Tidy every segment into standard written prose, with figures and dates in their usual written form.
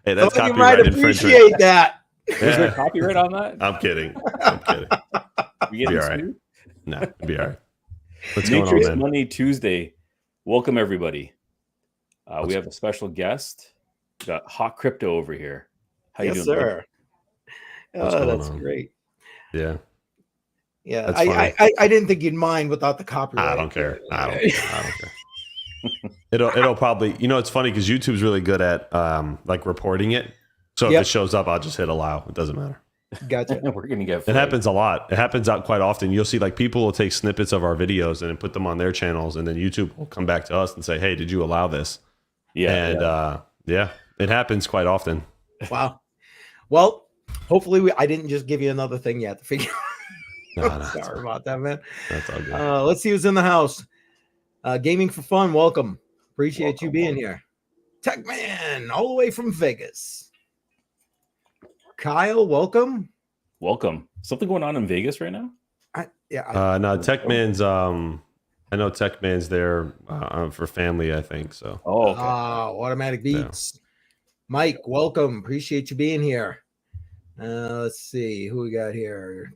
Hey, that's Thought you might copyright infringement. appreciate that. Is there copyright on that? I'm kidding. We Be getting all right. sued? No, it'll be all right. What's going on, Matrix man? Money Tuesday. Welcome everybody. We have a special guest. We got Hot Crypto over here. How you Yes, doing, sir. What's Oh, going that's on? great. Yeah, Yeah, That's funny. I didn't think you'd mind without the copyright. I don't care. I don't care. It'll probably, it's funny because YouTube's really good at like reporting it. So if Yep. it shows up, I'll just hit allow. It doesn't matter. Gotcha. buddy? We're gonna get It flagged. happens a lot. It happens out quite often. You'll see like people will take snippets of our videos and then put them on their channels, and then YouTube will come back to us and say, "Hey, did you allow this?" Yeah, And yeah, it happens quite often. Wow. Well, hopefully I didn't just give you another thing yet to figure No, out. no, Sorry about that, man. that's all good. Let's see who's in the house. Gaming for Fun, welcome. Appreciate you being here. Tech Man, all the way from Vegas. Kyle, welcome. welcome. Something going on in Vegas right now? No, Techman's. I know Techman's there for family. I think so. Oh, okay. Automatic Beats. Mike, welcome. Appreciate you being here. Let's see who we got here.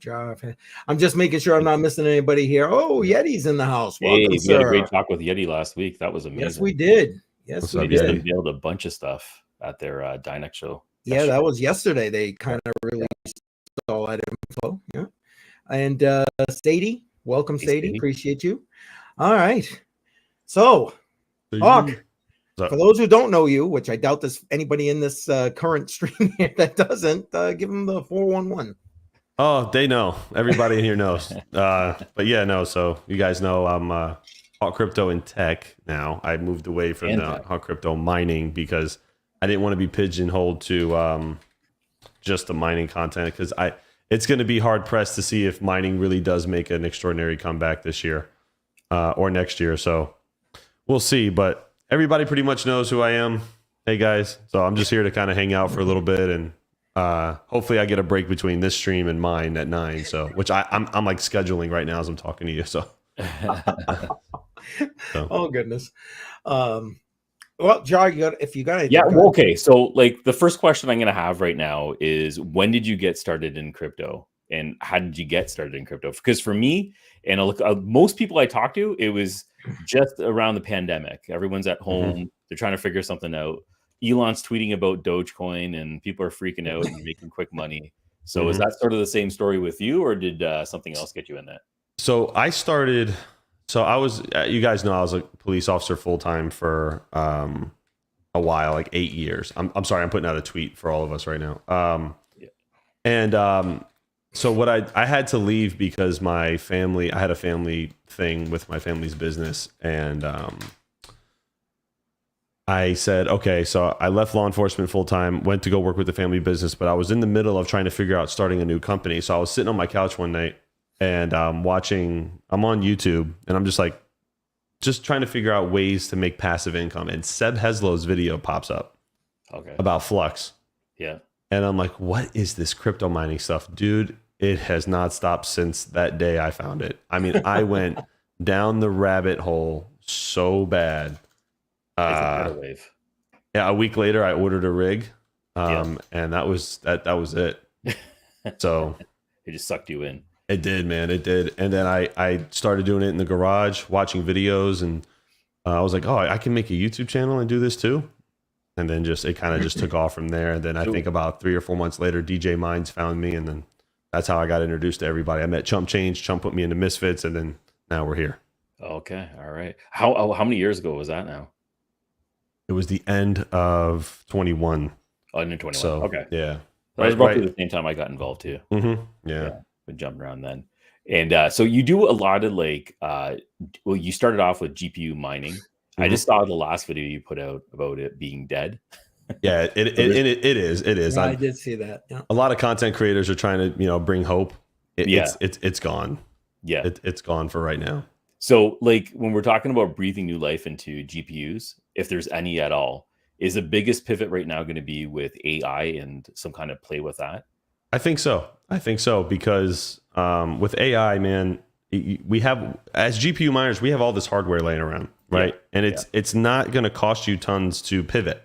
I'm just making sure I'm not missing anybody here. Oh, Yeti's in the house. Hey, Welcome, we sir. had a great talk with Yeti last week. That was amazing. Yes, we did. Yes, What's we up, They just Yeti? did. unveiled a bunch of stuff at their Dynex show. Yeah, that was yesterday. They kind of released all that info. Yeah. And Sadie, welcome, Hey, Sadie. Sadie. Appreciate you. All right. So, So Hawk, What's for up? those who don't know you, which I doubt there's anybody in this current stream here that doesn't, give them the 411. Oh, they know. Everybody in here knows. But yeah, no. So you guys know I'm hot crypto and tech now. I moved away from And the tech. hot crypto mining because I didn't want to be pigeonholed to just the mining content because it's going to be hard pressed to see if mining really does make an extraordinary comeback this year or next year. So we'll see. But everybody pretty much knows who I am. Hey guys, so I'm just here to kind of hang out for a little bit and hopefully I get a break between this stream and mine at 9. So which I'm like scheduling right now as I'm talking to you. So Oh, goodness. Well, Jar, if you got anything. Yeah, go well, ahead. okay. So, like, the first question I'm going to have right now is when did you get started in crypto and how did you get started in crypto? Because for me, and most people I talk to, it was just around the pandemic. Everyone's at home. They're trying to figure something out. Elon's tweeting about Dogecoin and people are freaking out and making quick money. So is that sort of the same story with you or did something else get you in that? So I started. So I was, you guys know, I was a police officer full time for a while, like 8 years. I'm sorry, I'm putting out a tweet for all of us right now. And so what I had to leave because my family, I had a family thing with my family's business, and I said, okay, so I left law enforcement full time, went to go work with the family business, but I was in the middle of trying to figure out starting a new company. So I was sitting on my couch one night. And I'm on YouTube and I'm just trying to figure out ways to make passive income. And Seb Heslow's video pops up about Flux. Yeah. And I'm like, what is this crypto mining stuff? Dude, it has not stopped since that day I found it. I mean, I went down the rabbit hole so bad. It's a tidal wave. Yeah, a week later I ordered a rig. And that was it. So it just sucked you in. It did, man. It did. And then I started doing it in the garage, watching videos, and I was like, oh, I can make a YouTube channel and do this too. And then it kind of just took off from there. And then I think about 3 or 4 months later, DJ Minds found me, and then that's how I got introduced to everybody. I met Chump Change. Chump put me into Misfits, and then now we're here. Okay. All right. How many years ago was that now? It was the end of 21. Oh, in 21. So, okay. Yeah. That was roughly the same time I got involved too. Yeah. Been jumping around then. And so you do a lot of you started off with GPU mining. I just saw the last video you put out about it being dead. Yeah, it is. Yeah, I did see that. Yeah. A lot of content creators are trying to, bring hope. It's gone. Yeah. It's gone for right now. So like when we're talking about breathing new life into GPUs, if there's any at all, is the biggest pivot right now going to be with AI and some kind of play with that? I think so because with AI, man, we have, as GPU miners, we have all this hardware laying around, right? And it's not going to cost you tons to pivot.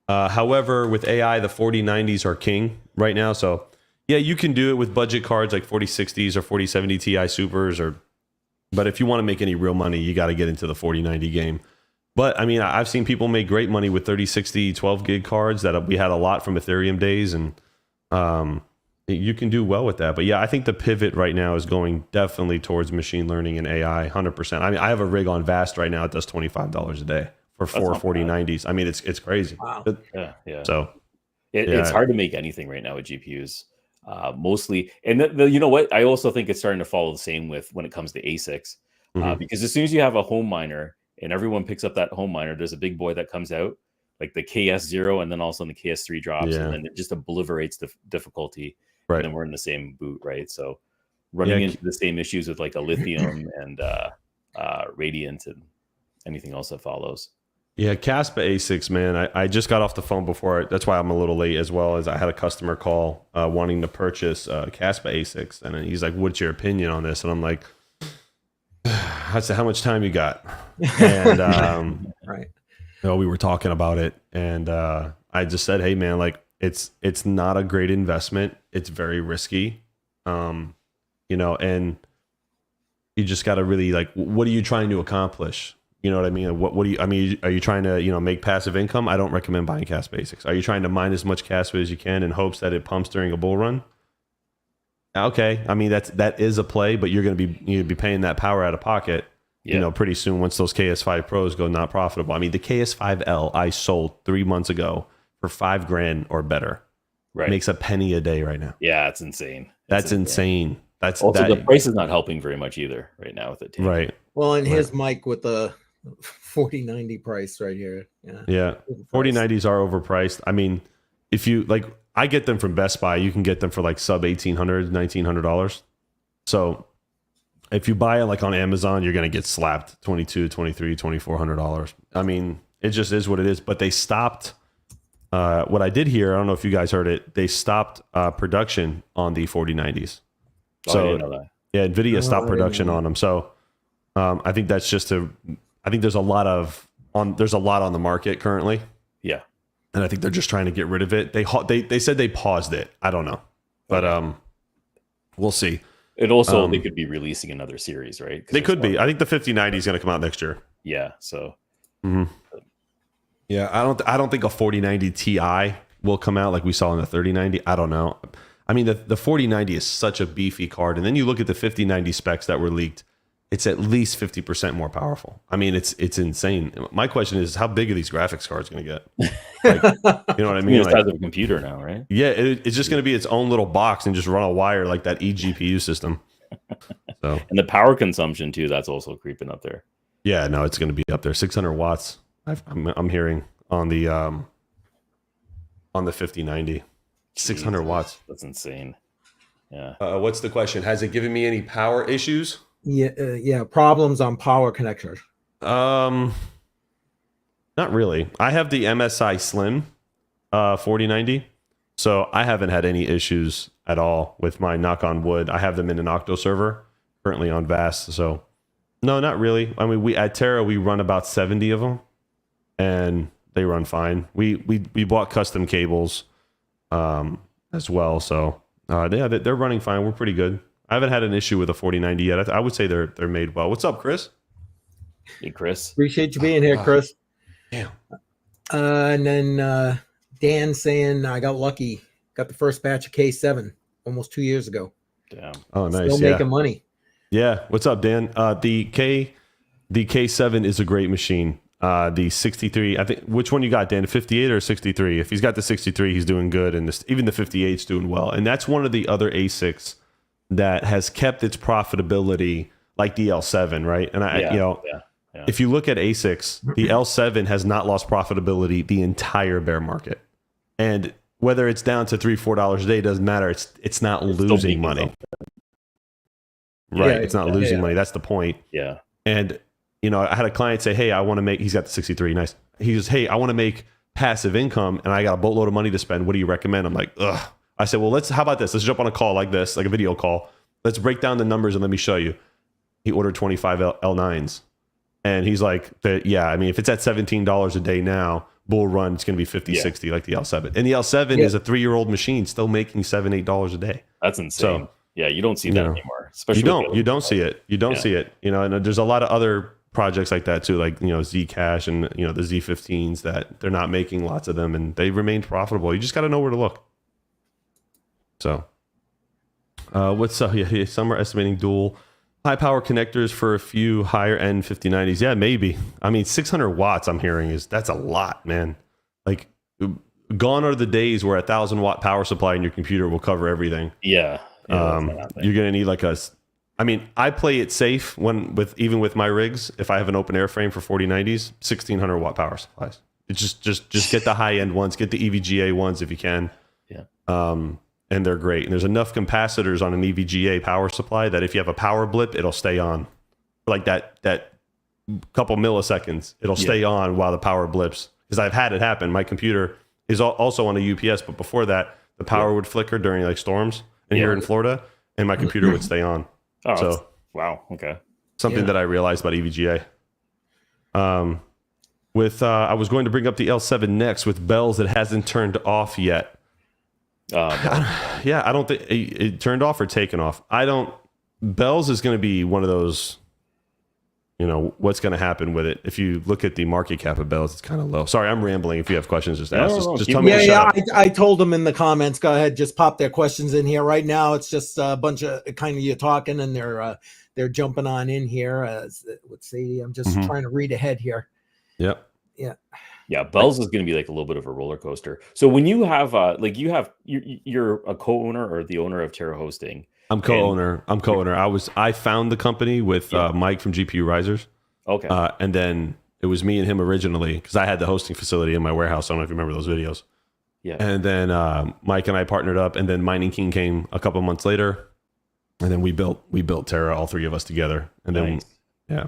However, with AI, the 4090s are king right now. So yeah, you can do it with budget cards like 4060s or 4070 Ti Supers, but if you want to make any real money, you got to get into the 4090 game. But I mean, I've seen people make great money with 3060 12 gig cards that we had a lot from Ethereum days, and you can do well with that. But yeah, I think the pivot right now is going definitely towards machine learning and AI 100%. I mean, I have a rig on Vast right now. It does $25 a day for four 4090s. I mean, it's crazy. Wow. Yeah. So it's hard to make anything right now with GPUs. Mostly, and you know what? I also think it's starting to follow the same with when it comes to ASICs, because as soon as you have a home miner and everyone picks up that home miner, there's a big boy that comes out, like the KS0, and then also the KS3 drops, and then it just obliterates the difficulty. Right. And then we're in the same boot, right? So running into the same issues with like a lithium and radiant and anything else that follows. Yeah, Caspa ASICs, man. I just got off the phone before. That's why I'm a little late as well, as I had a customer call wanting to purchase Caspa ASICs. And he's like, what's your opinion on this? And I'm like, I said, how much time you got? And right. We were talking about it. And I just said, hey, man, like it's not a great investment. It's very risky. And you just got to really like, what are you trying to accomplish? You know what I mean? What do you, I mean, are you trying to, make passive income? I don't recommend buying Caspa ASICs. Are you trying to mine as much Caspa as you can in hopes that it pumps during a bull run? Okay. I mean, that is a play, but you're going to be paying that power out of pocket, pretty soon once those KS5 Pros go not profitable. I mean, the KS5L I sold 3 months ago for $5,000 or better. Right. Makes a penny a day right now. Yeah. It's insane. That's insane. That's also the price is not helping very much either right now with it. Right. Well, and his mic with the 4090 price right here. Yeah. 4090s are overpriced. I mean, if you like, I get them from Best Buy. You can get them for like sub $1,800, $1,900. So if you buy it like on Amazon, you're going to get slapped $2,200, $2,300, $2,400. I mean, it just is what it is. But they stopped. What I did hear, I don't know if you guys heard it. They stopped production on the 4090s. So I didn't know that. Yeah, NVIDIA stopped production on them. So I think that's just I think there's a lot on the market currently. Yeah. And I think they're just trying to get rid of it. They said they paused it. I don't know. But we'll see. It also they could be releasing another series, right? They could be. I think the 5090 is going to come out next year. Yeah, so yeah, I don't think a 4090 Ti will come out like we saw in the 3090. I don't know. I mean, the 4090 is such a beefy card, and then you look at the 5090 specs that were leaked. It's at least 50% more powerful. I mean, it's insane. My question is, how big are these graphics cards going to get? Like, you know what I mean? It's the size of a computer now, right? Yeah, it's just going to be its own little box and just run a wire like that eGPU system. So, and the power consumption too, that's also creeping up there. Yeah, no, it's going to be up there. 600 watts. I'm hearing on the 5090. 600 watts. That's insane. Yeah. What's the question? Has it given me any power issues? Yeah, problems on power connectors. Not really. I have the MSI Slim 4090, so I haven't had any issues at all with my, knock on wood. I have them in an Octo server currently on Vast, so no, not really. I mean, we at Terra we run about 70 of them, and they run fine. We bought custom cables as well, so yeah, they're running fine. We're pretty good. I haven't had an issue with a 4090 yet. I would say they're made well. What's up, Chris? Hey, Chris. Appreciate you being here, Chris. Damn. And then Dan saying I got lucky. Got the first batch of K7 almost 2 years ago. Damn. Oh, nice. Still making money. Yeah. What's up, Dan? The K7 is a great machine. The 63, I think, which one you got, Dan? The 58 or 63? If he's got the 63, he's doing good, and even the 58's doing well. And that's one of the other ASICs that has kept its profitability, like the L7, right? And if you look at ASICs, the L7 has not lost profitability the entire bear market, and whether it's down to $3-4 a day doesn't matter. It's not losing money, right? Yeah, it's not losing money. That's the point. Yeah. And I had a client say, "Hey, I want to make." He's got the 63. Nice. He goes, "Hey, I want to make passive income, and I got a boatload of money to spend. What do you recommend?" I'm like, ugh. I said, well, how about this? Let's jump on a call like this, like a video call. Let's break down the numbers and let me show you. He ordered 25 L9s. And he's like, yeah, I mean, if it's at $17 a day now, bull run, it's going to be 50, 60 like the L7. And the L7 is a 3-year-old machine still making $7-8 a day. That's insane. So, yeah, you don't see that anymore. Especially you don't see it. You don't see it. You know, and there's a lot of other projects like that too, like, you know, Zcash and, you know, the Z15s that they're not making lots of them and they remained profitable. You just got to know where to look. So some are estimating dual high power connectors for a few higher end 5090s. Yeah, maybe. I mean, 600 watts I'm hearing that's a lot, man. Like, gone are the days where 1,000 watt power supply in your computer will cover everything. Yeah. You're gonna need I play it safe even with my rigs. If I have an open air frame for 4090s, 1,600 watt power supplies. It's just get the high end ones, get the EVGA ones if you can. Yeah. And they're great. And there's enough capacitors on an EVGA power supply that if you have a power blip, it'll stay on for like that couple milliseconds. It'll stay on while the power blips. Because I've had it happen. My computer is also on a UPS, but before that, the power would flicker during like storms here in Florida, and my computer would stay on. Oh, so wow. Okay. Something that I realized about EVGA. I was going to bring up the L7 next with bells that hasn't turned off yet. I don't think it turned off or taken off. Bells is going to be one of those, you know, what's going to happen with it. If you look at the market cap of bells, it's kind of low. Sorry, I'm rambling. If you have questions, just ask. Just tell me. I told them in the comments, go ahead, just pop their questions in here. Right now, it's just a bunch of kind of you talking and they're jumping on in here. Let's see, I'm just trying to read ahead here. Yep. Yeah, bells is going to be like a little bit of a roller coaster. So when you have you're a co-owner or the owner of Terra Hosting. I'm co-owner. I found the company with Mike from GPU Risers. Okay. And then it was me and him originally because I had the hosting facility in my warehouse. I don't know if you remember those videos. Yeah. And then Mike and I partnered up, and then Mining King came a couple months later, and then we built Terra, all three of us together. And then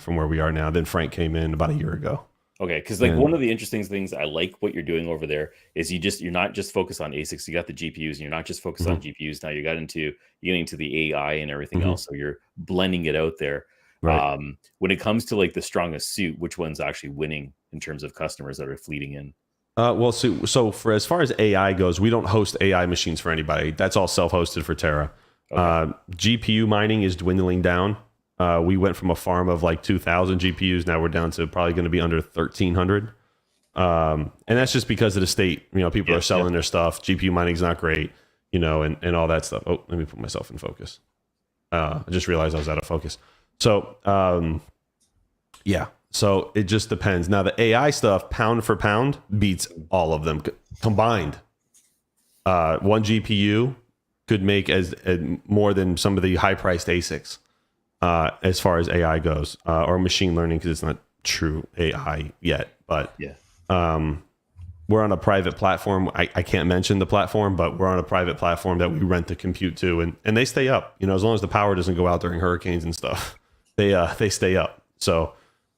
from where we are now. Then Frank came in about a year ago. Okay, because one of the interesting things I like what you're doing over there is you're not just focused on ASICs. You got the GPUs, and you're not just focused on GPUs. Now you're getting into the AI and everything else. So you're blending it out there. Right. When it comes to like the strongest suit, which one's actually winning in terms of customers that are fleeting in? So for as far as AI goes, we don't host AI machines for anybody. That's all self-hosted for Terra. Okay. GPU mining is dwindling down. We went from a farm of like 2,000 GPUs. Now we're down to probably going to be under 1,300. And that's just because of the state. You know, people are selling their stuff. GPU mining is not great, you know, and all that stuff. Oh, let me put myself in focus. I just realized I was out of focus. So, so it just depends. Now the AI stuff, pound for pound, beats all of them combined. One GPU could make as more than some of the high-priced ASICs. As far as AI goes, or machine learning, because it's not true AI yet. But we're on a private platform. I can't mention the platform, but we're on a private platform that we rent the compute to, and they stay up. You know, as long as the power doesn't go out during hurricanes and stuff, they stay up. So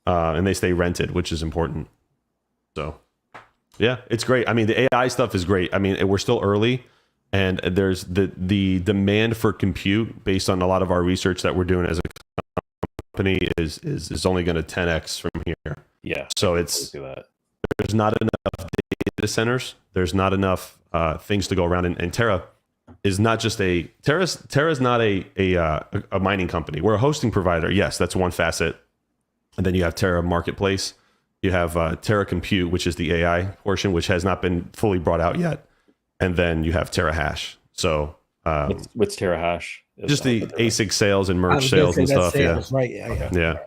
and they stay rented, which is important. So yeah, it's great. I mean, the AI stuff is great. I mean, we're still early. And there's the demand for compute based on a lot of our research that we're doing as a company is only going to 10x from here. Yeah. So there's not enough data centers. There's not enough things to go around. And Terra is not just Terra's not a mining company. We're a hosting provider. Yes, that's one facet. And then you have Terra Marketplace. You have Terra Compute, which is the AI portion, which has not been fully brought out yet. And then you have Terra Hash. So what's Terra Hash? Just the ASIC sales and merge sales and stuff. Sales, right? Yeah.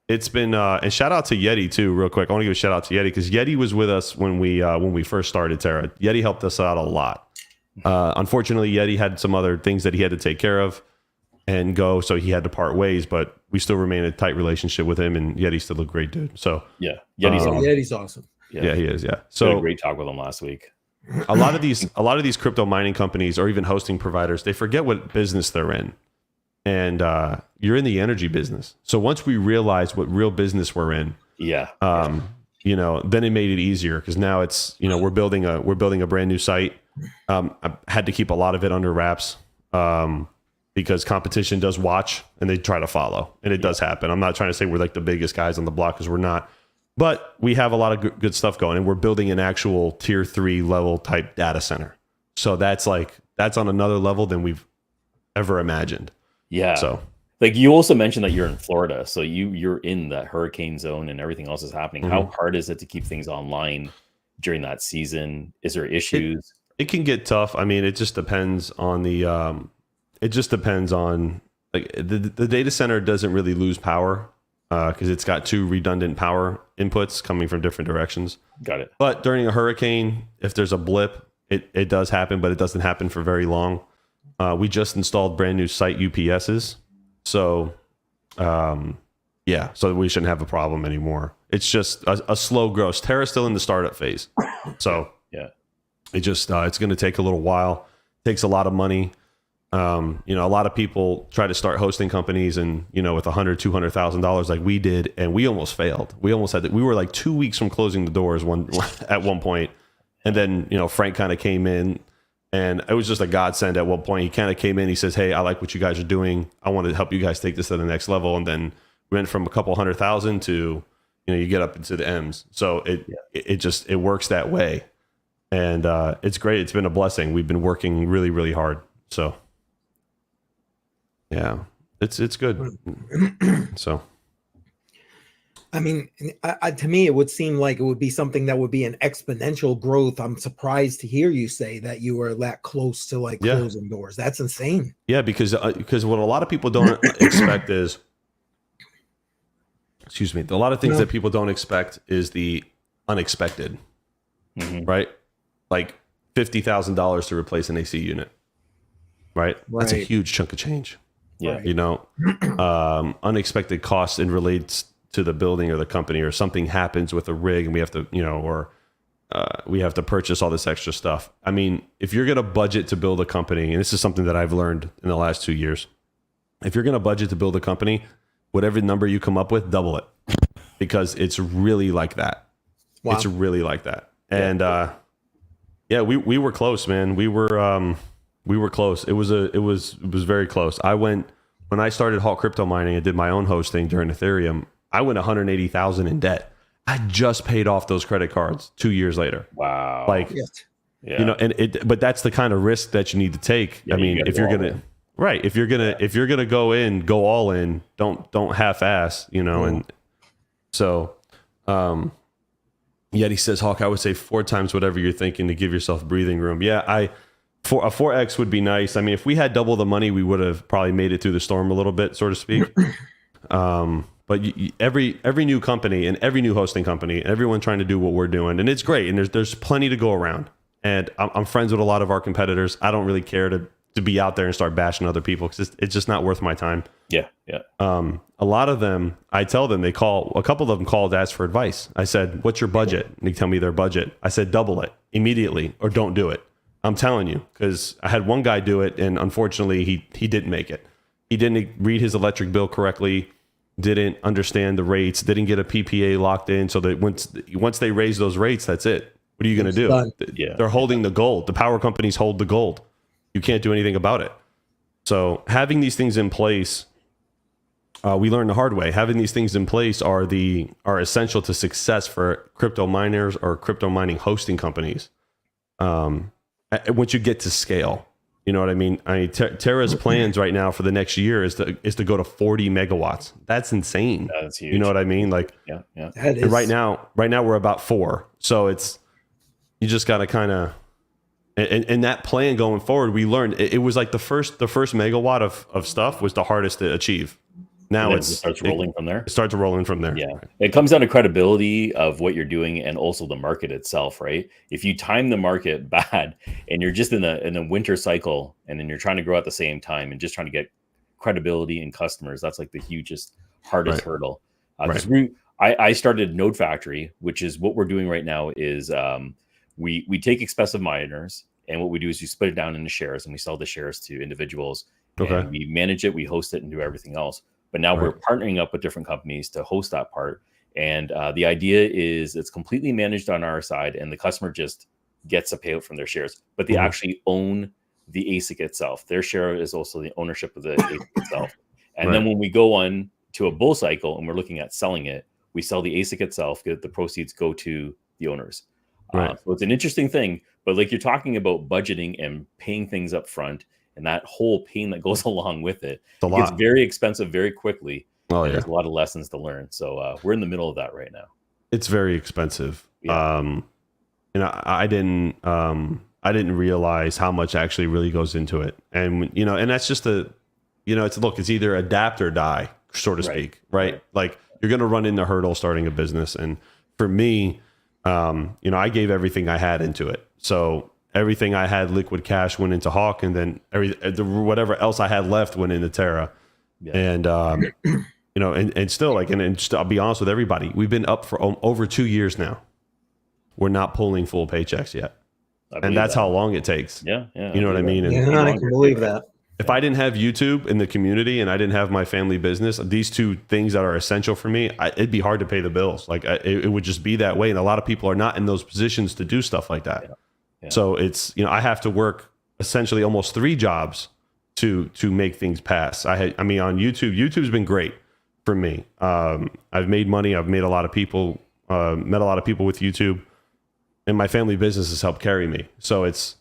It's been and shout out to Yeti too, real quick. I want to give a shout out to Yeti because Yeti was with us when we first started Terra. Yeti helped us out a lot. Unfortunately, Yeti had some other things that he had to take care of and go, so he had to part ways. But we still remain in a tight relationship with him, and Yeti's still a great dude. So Yeti's awesome. Yeah, he is. Yeah. So had a great talk with him last week. a lot of these crypto mining companies or even hosting providers, they forget what business they're in. And you're in the energy business. So once we realized what real business we're in, you know, then it made it easier because now it's, you know, we're building a brand new site. I had to keep a lot of it under wraps because competition does watch and they try to follow, and it does happen. I'm not trying to say we're like the biggest guys on the block because we're not. But we have a lot of good stuff going, and we're building an actual tier 3 level type data center. So that's on another level than we've ever imagined. Yeah. So like you also mentioned that you're in Florida, so you're in that hurricane zone and everything else is happening. How hard is it to keep things online during that season? Is there issues? It can get tough. I mean, it just depends on like the data center doesn't really lose power because it's got 2 redundant power inputs coming from different directions. Got it. But during a hurricane, if there's a blip, it does happen, but it doesn't happen for very long. We just installed brand new site UPSs. So, so we shouldn't have a problem anymore. It's just a slow growth. Terra's still in the startup phase. So yeah, it just, it's going to take a little while. It takes a lot of money. A lot of people try to start hosting companies and, with $100,000, $200,000 like we did, and we almost failed. We were like 2 weeks from closing the doors at one point. And then, Frank kind of came in. And it was just a godsend at one point. He kind of came in. He says, "Hey, I like what you guys are doing. I want to help you guys take this to the next level." And then we went from a couple 100,000 to, you get up into the M's. So it works that way, and it's great. It's been a blessing. We've been working really, really hard. So yeah, it's good. So. I mean, to me, it would seem like it would be something that would be an exponential growth. I'm surprised to hear you say that you were that close to closing doors. That's insane. Yeah, because what a lot of people don't expect is, a lot of things that people don't expect is the unexpected, right? Like $50,000 to replace an AC unit, right? That's a huge chunk of change. Yeah, unexpected costs and relates to the building or the company, or something happens with a rig and we have to, we have to purchase all this extra stuff. I mean, if you're going to budget to build a company, and this is something that I've learned in the last 2 years, if you're going to budget to build a company, whatever number you come up with, double it, because it's really like that. Wow. It's really like that. And, we were close, man. We were close. It was very close. When I started Halt Crypto Mining and did my own hosting during Ethereum, I went 180,000 in debt. I just paid off those credit cards 2 years later. Wow. But that's the kind of risk that you need to take. Yeah, I mean, if you're gonna go all in, don't half-ass, and so, Yeti says, Hawk, I would say 4 times whatever you're thinking to give yourself breathing room. Yeah, a 4x would be nice. I mean, if we had double the money, we would have probably made it through the storm a little bit, so to speak. But every new company and every new hosting company and everyone trying to do what we're doing, and it's great, and there's plenty to go around. And I'm friends with a lot of our competitors. I don't really care to be out there and start bashing other people because it's just not worth my time. Yeah. A lot of them, I tell them, a couple of them called to ask for advice. I said, "What's your budget?" And they tell me their budget. I said, "Double it immediately or don't do it." I'm telling you, because I had one guy do it, and unfortunately he didn't make it. He didn't read his electric bill correctly, didn't understand the rates, didn't get a PPA locked in, so that once they raise those rates, that's it. What are you going to do? Yeah. They're holding the gold. The power companies hold the gold. You can't do anything about it. So having these things in place, we learned the hard way. Having these things in place are essential to success for crypto miners or crypto mining hosting companies. Once you get to scale, you know what I mean? Terra's plans right now for the next year is to go to 40 megawatts. That's insane. That's huge. You know what I mean? Like, yeah. And right now we're about 4. So you just got to kind of, and that plan going forward, we learned it was like the first megawatt of stuff was the hardest to achieve. Now it starts rolling from there. It starts rolling from there. Yeah. It comes down to credibility of what you're doing and also the market itself, right? If you time the market bad and you're just in a winter cycle and then you're trying to grow at the same time and just trying to get credibility and customers, that's like the hardest hurdle. I started Node Factory, which is what we're doing right now is we take expensive miners, and what we do is we split it down into shares and we sell the shares to individuals. Okay. And we manage it, we host it, and do everything else. But now we're partnering up with different companies to host that part. And the idea is it's completely managed on our side, and the customer just gets a payout from their shares. But they actually own the ASIC itself. Their share is also the ownership of the ASIC itself. And then when we go on to a bull cycle and we're looking at selling it, we sell the ASIC itself, get the proceeds go to the owners. Right. So it's an interesting thing, but like you're talking about budgeting and paying things up front and that whole pain that goes along with it. It's a It gets lot. very expensive very quickly. Oh, and yeah. There's a lot of lessons to learn. So we're in the middle of that right now. It's very expensive. Yeah. And I didn't realize how much actually really goes into it. And, and that's just it's either adapt or die, so to speak, right? Like you're going to run into hurdles starting a business. And for me, I gave everything I had into it. So everything I had liquid cash went into Hawk, and then whatever else I had left went into Terra. Yeah. And, and still I'll be honest with everybody. We've been up for over 2 years now. We're not pulling full paychecks yet. And that's how long it takes. Yeah. You know what I mean? And I can believe that. If I didn't have YouTube in the community and I didn't have my family business, these two things that are essential for me, it'd be hard to pay the bills. Like it would just be that way. And a lot of people are not in those positions to do stuff like that. Yeah. So it's, I have to work essentially almost 3 jobs to make things pass. On YouTube's been great for me. I've made money. I've made a lot of people, met a lot of people with YouTube, and my family business has helped carry me. So it's,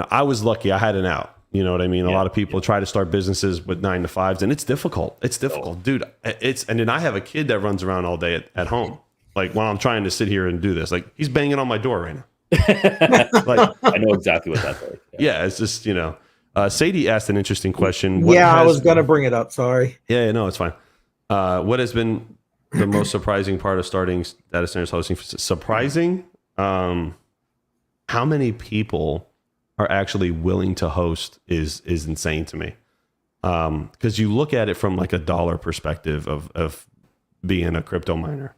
I was lucky. I had an out. You know what I mean? A lot of people try to start businesses with 9 to 5s, and it's difficult. It's difficult, dude. And then I have a kid that runs around all day at home. Like while I'm trying to sit here and do this, like he's banging on my door right now. Like I know exactly what that's like. Yeah, it's just, Sadie asked an interesting question. I was going to bring it up. Sorry. Yeah, no, it's fine. What has been the most surprising part of starting data centers hosting? Surprising? How many people are actually willing to host is insane to me. Because you look at it from like a dollar perspective of being a crypto miner.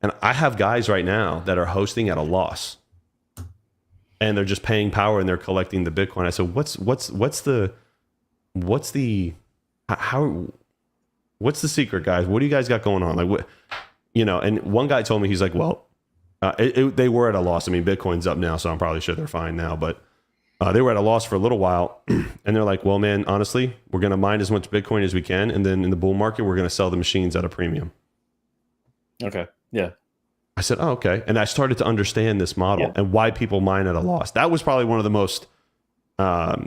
And I have guys right now that are hosting at a loss. And they're just paying power and they're collecting the Bitcoin. I said, what's the secret, guys? What do you guys got going on? Like what, and one guy told me, he's like, well, they were at a loss. I mean, Bitcoin's up now, so I'm probably sure they're fine now, but they were at a loss for a little while. And they're like, well, man, honestly, we're going to mine as much Bitcoin as we can. And then in the bull market, we're going to sell the machines at a premium. Okay. Yeah. I said, oh, okay. And I started to understand this model and why people mine at a loss. That was probably one of the most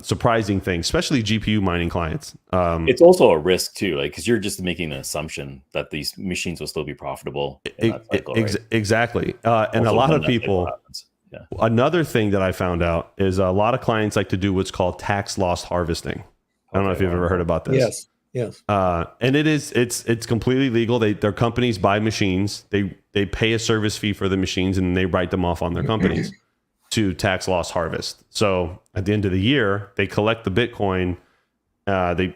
surprising things, especially GPU mining clients. It's also a risk too, like because you're just making an assumption that these machines will still be profitable. Exactly. And a lot of people. Yeah. Another thing that I found out is a lot of clients like to do what's called tax loss harvesting. I don't know if you've ever heard about this. Yes. And it's completely legal. Their companies buy machines. They pay a service fee for the machines and they write them off on their companies to tax loss harvest. So at the end of the year, they collect the Bitcoin. They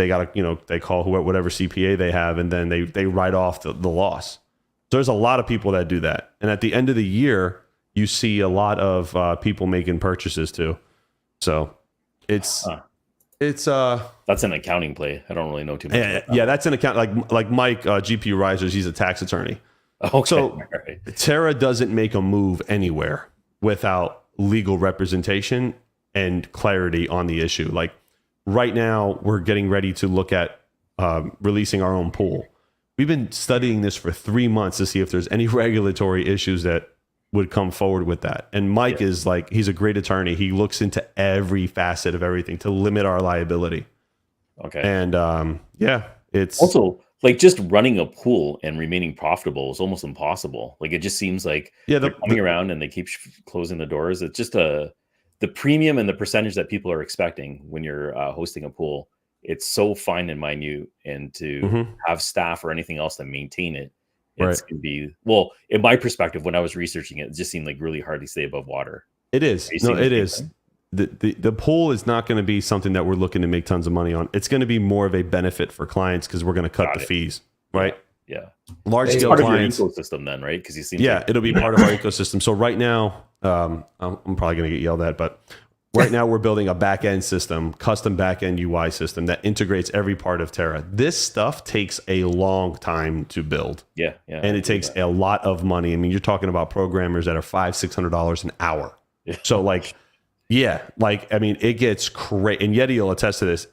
got to, they call whatever CPA they have, and then they write off the loss. So there's a lot of people that do that. And at the end of the year, you see a lot of people making purchases too. So it's that's an accounting play. I don't really know too much. Yeah, that's an account like Mike, GPU Risers. He's a tax attorney. Okay. So Terra doesn't make a move anywhere without legal representation and clarity on the issue. Like right now, we're getting ready to look at releasing our own pool. We've been studying this for 3 months to see if there's any regulatory issues that would come forward with that. And Mike is like, he's a great attorney. He looks into every facet of everything to limit our liability. Okay. And it's also like just running a pool and remaining profitable is almost impossible. Like it just seems like they're coming around and they keep closing the doors. It's just the premium and the percentage that people are expecting when you're hosting a pool. It's so fine and minute, and to have staff or anything else to maintain it. It's going to be, well, in my perspective, when I was researching it, it just seemed like really hard to stay above water. It is. No, it is. The pool is not going to be something that we're looking to make tons of money on. It's going to be more of a benefit for clients because we're going to cut the fees, right? Yeah. Large scale part clients. Of your ecosystem then, right? Because you seem it'll be part of our ecosystem. So right now, I'm probably going to get yelled at, but right now we're building a back-end system, custom back-end UI system that integrates every part of Terra. This stuff takes a long time to build. Yeah. And it takes a lot of money. I mean, you're talking about programmers that are $500-$600 an hour. So I mean, it gets crazy. And Yeti will attest to this.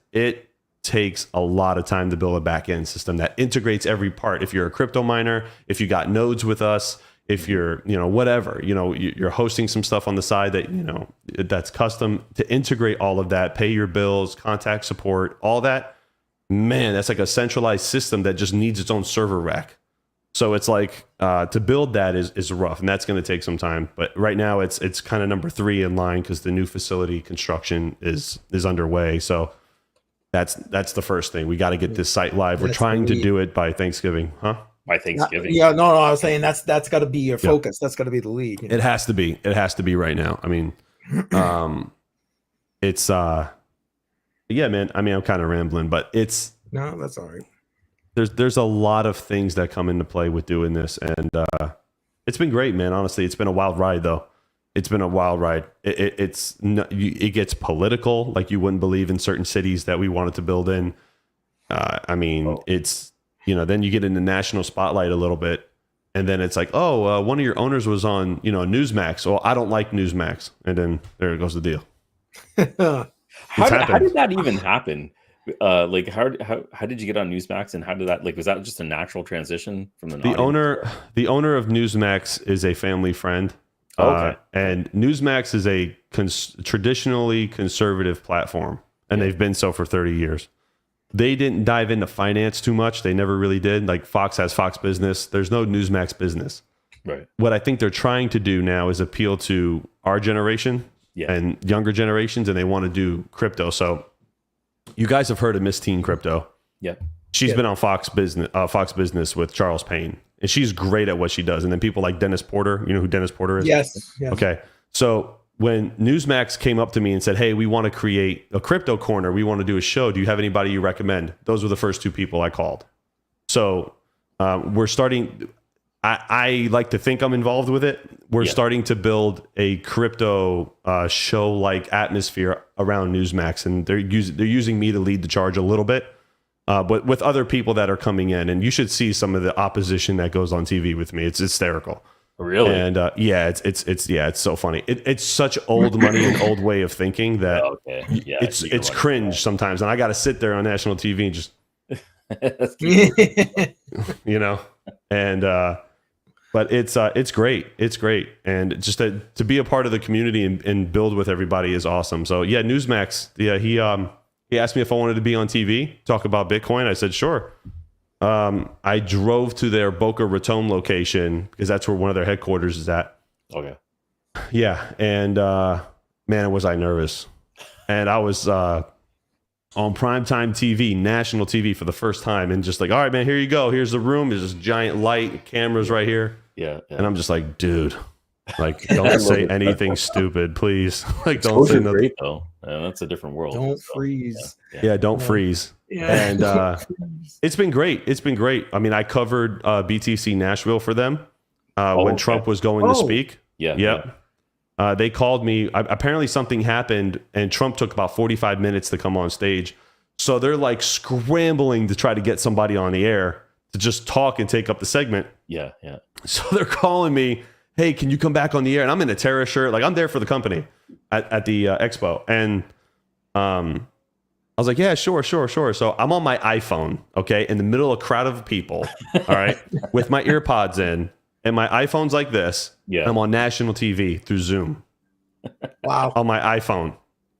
takes a lot of time to build a back end system that integrates every part. If you're a crypto miner, if you got nodes with us, if you're, whatever, you're hosting some stuff on the side that, that's custom, to integrate all of that, pay your bills, contact support, all that, man, that's like a centralized system that just needs its own server rack. So it's like, to build that is rough, and that's going to take some time. But right now it's kind of number 3 in line because the new facility construction is underway. So that's the first thing. We got to get this site live. We're trying to do it by Thanksgiving, huh? By Thanksgiving. Yeah, no, I was saying that's got to be your focus. That's got to be the lead. It has to be. It has to be right now. I mean, it's yeah, man. I mean, I'm kind of rambling, but it's no, that's all right. There's a lot of things that come into play with doing this, and it's been great, man. Honestly, it's been a wild ride, though. It's been a wild ride. It gets political, like you wouldn't believe in certain cities that we wanted to build in. I mean, it's then you get in the national spotlight a little bit, and then it's like, one of your owners was on Newsmax. Well, I don't like Newsmax, and then there goes the deal. How did that even happen? Like how did you get on Newsmax, and how did that, like, was that just a natural transition from the owner of Newsmax is a family friend. Okay. And Newsmax is a traditionally conservative platform, and they've been so for 30 years. They didn't dive into finance too much. They never really did. Like Fox has Fox Business. There's no Newsmax business. Right. What I think they're trying to do now is appeal to our generation and younger generations, and they want to do crypto. So you guys have heard of Miss Teen Crypto. Yeah. She's been on Fox Business with Charles Payne, and she's great at what she does. And then people like Dennis Porter, you know who Dennis Porter is? Yes. Okay. So when Newsmax came up to me and said, hey, we want to create a crypto corner, we want to do a show, do you have anybody you recommend? Those were the first 2 people I called. So we're starting, I like to think I'm involved with it. We're starting to build a crypto show-like atmosphere around Newsmax, and they're using me to lead the charge a little bit, but with other people that are coming in. And you should see some of the opposition that goes on TV with me. It's hysterical. Really? And it's so funny. It's such old money and old way of thinking that it's cringe sometimes, and I got to sit there on national TV and just and but it's great. It's great, and just to be a part of the community and build with everybody is awesome. So yeah, Newsmax. Yeah, he asked me if I wanted to be on TV, talk about Bitcoin. I said sure. I drove to their Boca Raton location because that's where one of their headquarters is at. Okay. Yeah. And, man, was I nervous. And I was, on primetime TV, national TV for the first time. And just like, all right, man, here you go. Here's the room. There's this giant light, cameras right here. Yeah. And I'm just like, dude, like, don't say anything stupid, please. Like, don't say nothing. Great, though. That's a different world. Don't freeze. Yeah, don't freeze. Yeah. And it's been great. It's been great. I mean, I covered BTC Nashville for them when Trump was going to speak. Yeah. Yep. They called me. Apparently something happened, and Trump took about 45 minutes to come on stage. So they're like scrambling to try to get somebody on the air to just talk and take up the segment. Yeah. So they're calling me, hey, can you come back on the air? And I'm in a Terra shirt. Like, I'm there for the company at the expo. And I was like, yeah, sure. So I'm on my iPhone, okay, in the middle of a crowd of people, all right, with my ear pods in, and my iPhone's like this. Yeah. I'm on national TV through Zoom. Wow. On my iPhone.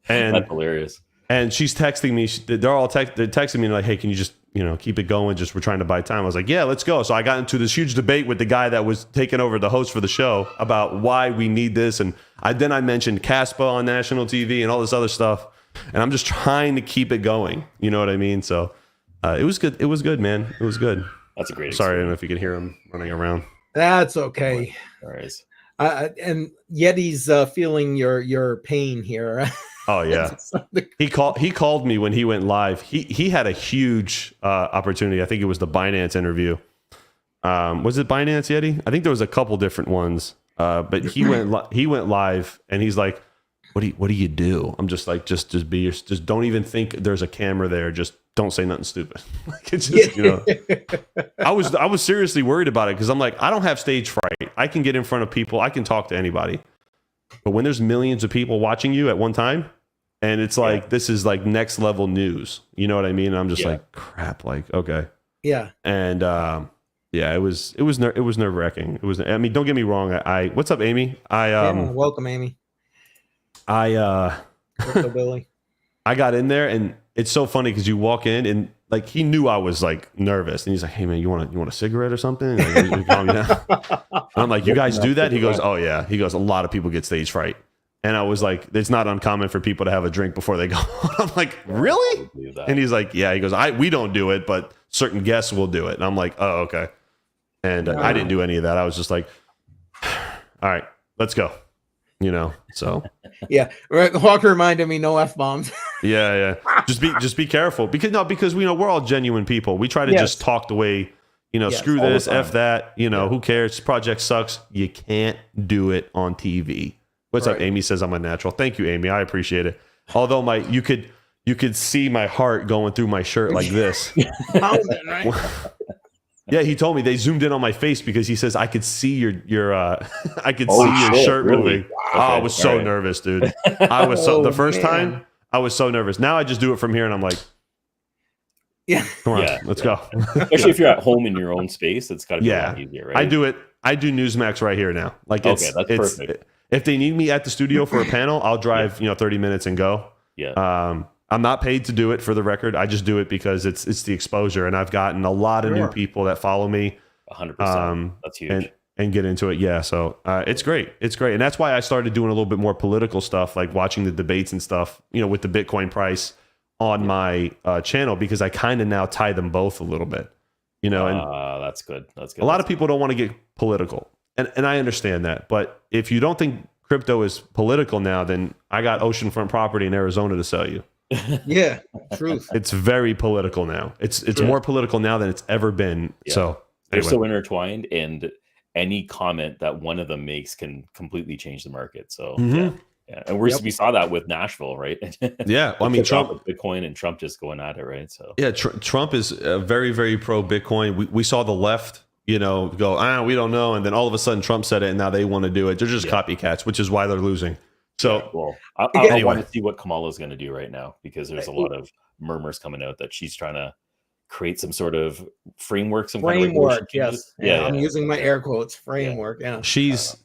And that's hilarious. And she's texting me. They're texting me like, hey, can you just, keep it going? Just, we're trying to buy time. I was like, yeah, let's go. So I got into this huge debate with the guy that was taking over the host for the show about why we need this. And I mentioned Caspa on national TV and all this other stuff. And I'm just trying to keep it going. You know what I mean? So it was good. It was good, man. It was good. That's a great Sorry, I don't know if you can hear him running around. That's okay. All right. And Yeti's feeling your pain here. Oh yeah. He called me when he went live. He had a huge opportunity. I think it was the Binance interview. Was it Binance, Yeti? I think there was a couple different ones. But he went live, and he's like, what do you do? I'm just like, just don't even think there's a camera there. Just don't say nothing stupid. Like, it's just, I was seriously worried about it because I'm like, I don't have stage fright. I can get in front of people. I can talk to anybody. But when there's millions of people watching you at one time, And it's like, this is like next level news. You know what I mean? And I'm just like, crap, like, okay. Yeah. And it was nerve wracking. It was, I mean, don't get me wrong. What's up, Amy? Welcome, Amy. Billy. I got in there, and it's so funny because you walk in and like he knew I was like nervous, and he's like, "Hey man, you want a cigarette or something?" Like, calm you down. I'm like, "You guys do that?" He goes, "Oh yeah." He goes, "A lot of people get stage fright," and I was like, "It's not uncommon for people to have a drink before they go." I'm like, "Really?" And he's like, "Yeah." He goes, "We don't do it, but certain guests will do it," and I'm like, "Oh okay." And I didn't do any of that. I was just like, "All right, let's go." So yeah, Walker reminded me no F-bombs. yeah, just be careful because we're all genuine people. We try to just talk the way, screw this, F that, who cares? Project sucks. You can't do it on TV. What's up? Amy says I'm a natural. Thank you, Amy. I appreciate it. Although you could see my heart going through my shirt like this. Yeah, he told me they zoomed in on my face because he says I could see your I could see your shirt moving. Wow. I was so nervous, dude. I was the first time I was so nervous. Now I just do it from here and I'm like, come on, let's go. Especially if you're at home in your own space, it's got to be a lot easier, right? I do Newsmax right here now. Like that's perfect. If they need me at the studio for a panel, I'll drive 30 minutes and go. Yeah. I'm not paid to do it, for the record. I just do it because it's the exposure, and I've gotten a lot of new people that follow me. 100%. That's huge. And get into it. Yeah. So it's great. It's great. And that's why I started doing a little bit more political stuff, like watching the debates and stuff, with the Bitcoin price on my channel, because I kind of now tie them both a little bit, and that's good. That's good. A lot of people don't want to get political, and I understand that. But if you don't think crypto is political now, then I got oceanfront property in Arizona to sell you. Yeah, truth. It's very political now. It's more political now than it's ever been. Yeah. So they're so intertwined, and any comment that one of them makes can completely change the market. So yeah. And we saw that with Nashville, right? Yeah, well, I mean, Trump with Bitcoin and Trump just going at it, right? So yeah, Trump is very, very pro Bitcoin. We saw the left, go, we don't know, and then all of a sudden Trump said it, and now they want to do it. They're just copycats, which is why they're losing. So I want to see what Kamala's going to do right now, because there's a lot of murmurs coming out that she's trying to create some sort of framework, Yes. Yeah. I'm using my air quotes, framework. Yeah. She's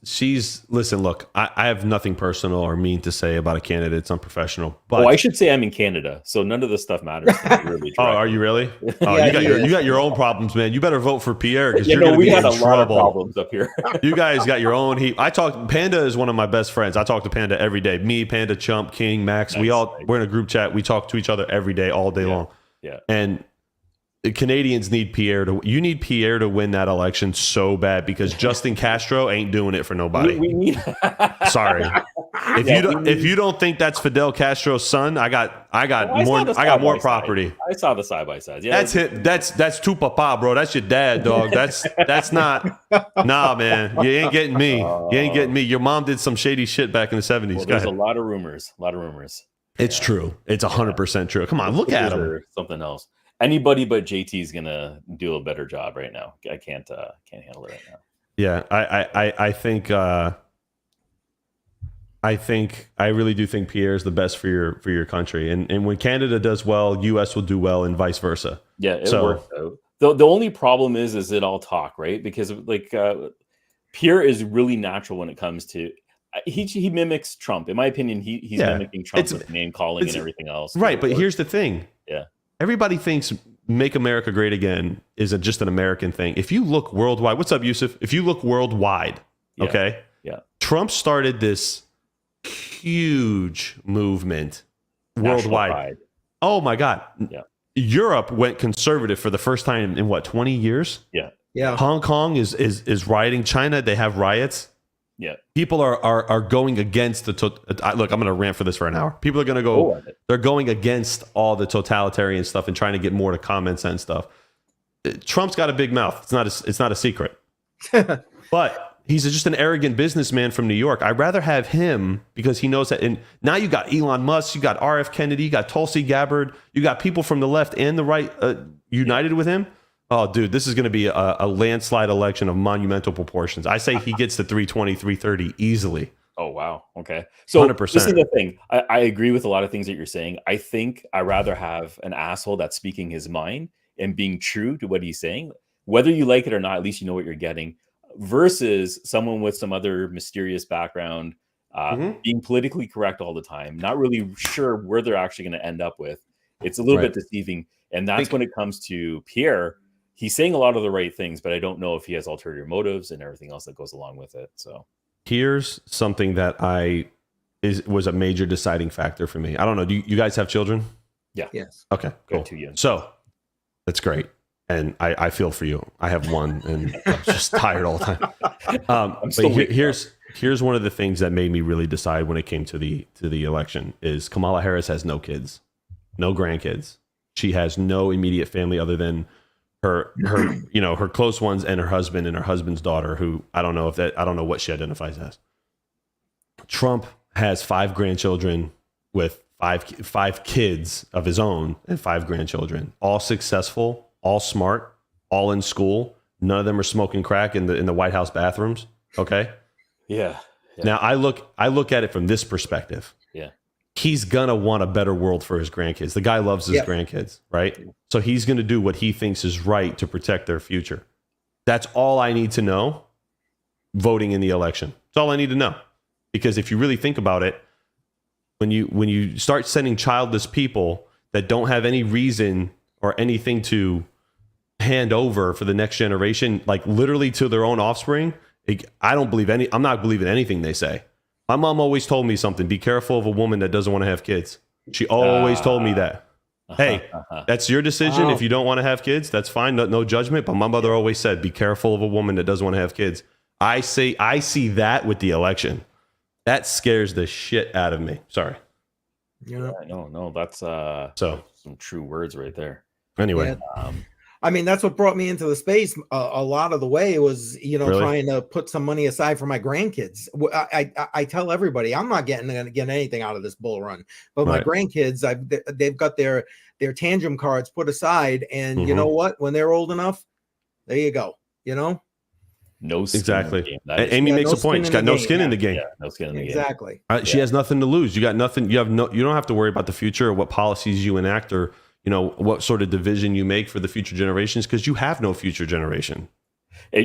listen, look, I have nothing personal or mean to say about a candidate. It's unprofessional. But I should say I'm in Canada, so none of this stuff matters. Really. Oh, are you really? Oh, you got your own problems, man. You better vote for Pierre, because you're going to be in trouble. Lot of problems up here. You guys got your own heat. Panda is one of my best friends. I talk to Panda every day. Me, Panda, Chump, King, Max. We're in a group chat. We talk to each other every day, all day long. Yeah. And the Canadians need Pierre you need Pierre to win that election so bad, because Justin Castro ain't doing it for nobody. We need Sorry. If you don't think that's Fidel Castro's son, I got more property. I saw the side by sides. Yeah, that's it. That's tu papa, bro. That's your dad, dog. That's not. Nah, man. You ain't getting me. You ain't getting me. Your mom did some shady shit back in the 70s. Well, there's a lot of rumors. It's true. It's 100% true. Come on, look at him. Something else. Anybody but JT is gonna do a better job right now. I can't handle it right now. Yeah, I really do think Pierre is the best for your country, and when Canada does well, US will do well, and vice versa. Yeah, it works out. The only problem is it all talk, right? Because Pierre is really natural when it comes to. He mimics Trump. In my opinion, he's mimicking Trump with name calling and everything else. Right, but here's the thing. Yeah. Everybody thinks "Make America Great Again" is just an American thing. If you look worldwide, what's up, Yusuf? If you look worldwide, okay? Yeah. Trump started this huge movement worldwide. Oh my God. Yeah. Europe went conservative for the first time in 20 years? Yeah. Yeah. Hong Kong is rioting. China, they have riots. Yeah. People are going against look, I'm going to rant for this for an hour. People are going to go, they're going against all the totalitarian stuff and trying to get more to common sense stuff. Trump's got a big mouth. It's not a secret. But he's just an arrogant businessman from New York. I'd rather have him, because he knows that. And now you got Elon Musk, you got RF Kennedy, you got Tulsi Gabbard, you got people from the left and the right united with him. Oh, dude, this is going to be a landslide election of monumental proportions. I say he gets to 320, 330 easily. Oh, wow. Okay. So 100%. this is the thing. I agree with a lot of things that you're saying. I think I'd rather have an asshole that's speaking his mind and being true to what he's saying, whether you like it or not, at least you know what you're getting, versus someone with some other mysterious background, being politically correct all the time, not really sure where they're actually going to end up with. It's a little bit deceiving. And that's when it comes to Pierre. He's saying a lot of the right things, but I don't know if he has ulterior motives and everything else that goes along with it. So here's something that was a major deciding factor for me. I don't know. Do you guys have children? Yeah. Yes. Okay, cool. So that's great. And I feel for you. I have one and I'm just tired all the time. Here's one of the things that made me really decide when it came to the election is Kamala Harris has no kids, no grandkids. She has no immediate family other than her her close ones and her husband and her husband's daughter, who I don't know what she identifies as. Trump has 5 grandchildren with five kids of his own and 5 grandchildren, all successful, all smart, all in school. None of them are smoking crack in the White House bathrooms. Okay. Yeah. Now I look at it from this perspective. Yeah. He's gonna want a better world for his grandkids. The guy loves his grandkids, right? So he's gonna do what he thinks is right to protect their future. That's all I need to know voting in the election. That's all I need to know. Because if you really think about it, when you start sending childless people that don't have any reason or anything to hand over for the next generation, like literally to their own offspring, I'm not believing anything they say. My mom always told me something. Be careful of a woman that doesn't want to have kids. She always told me that. Hey, that's your decision. If you don't want to have kids, that's fine. No judgment. But my mother always said, be careful of a woman that doesn't want to have kids. I see that with the election. That scares the shit out of me. Sorry. Yeah. No, that's some true words right there. Anyway. Yeah. I mean, that's what brought me into the space. A lot of the way was, trying to put some money aside for my grandkids. I tell everybody I'm not going to get anything out of this bull run, but my grandkids, they've got their tantrum cards put aside, and you know what? When they're old enough, there you go. No skin exactly. In the game. Amy makes a point. She's got no skin in the game. Yeah, no skin in the game. Exactly. She has nothing to lose. You got nothing. You don't have to worry about the future or what policies you enact or what sort of division you make for the future generations, because you have no future generation.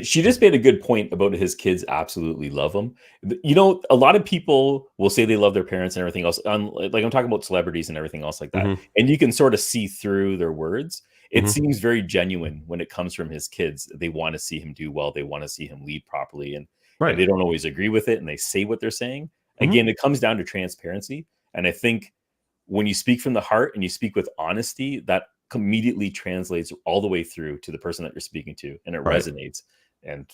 She just made a good point about his kids absolutely love him. A lot of people will say they love their parents and everything else. Like I'm talking about celebrities and everything else like that. And you can sort of see through their words. It seems very genuine when it comes from his kids. They want to see him do well. They want to see him lead properly. And they don't always agree with it. And they say what they're saying. Again, it comes down to transparency. And I think when you speak from the heart and you speak with honesty, that immediately translates all the way through to the person that you're speaking to, and it resonates. And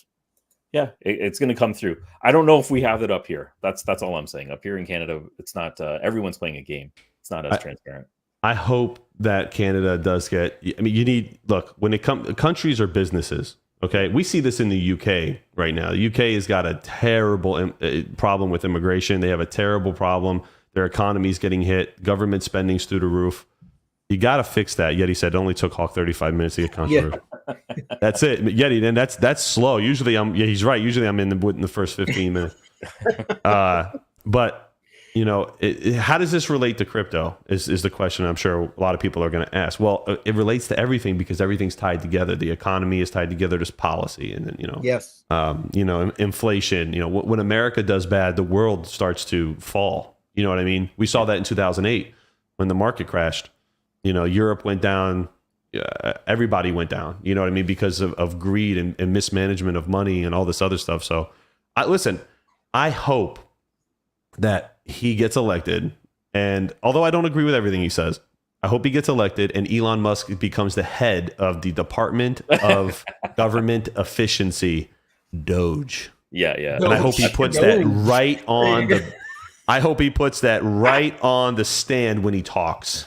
it's going to come through. I don't know if we have it up here. That's all I'm saying. Up here in Canada, it's not. Everyone's playing a game. It's not as transparent. I hope that Canada does get. I mean, when it comes, countries are businesses. Okay, we see this in the UK right now. The UK has got a terrible problem with immigration. They have a terrible problem. Their economy is getting hit. Government spending's through the roof. You got to fix that. Yeti said it only took Hawk 35 minutes to get controversial. That's it. Yeti, then that's slow. Usually he's right. Usually I'm in the first 15 minutes. But how does this relate to crypto is the question I'm sure a lot of people are going to ask. Well, it relates to everything because everything's tied together. The economy is tied together to policy, and then inflation. When America does bad, the world starts to fall. You know what I mean? We saw that in 2008 when the market crashed. Europe went down. Everybody went down. You know what I mean? Because of greed and mismanagement of money and all this other stuff. So, I hope that he gets elected. And although I don't agree with everything he says, I hope he gets elected and Elon Musk becomes the head of the Department of Government Efficiency, Doge. Yeah. And I hope he puts that right on the... I hope he puts that right on the stand when he talks.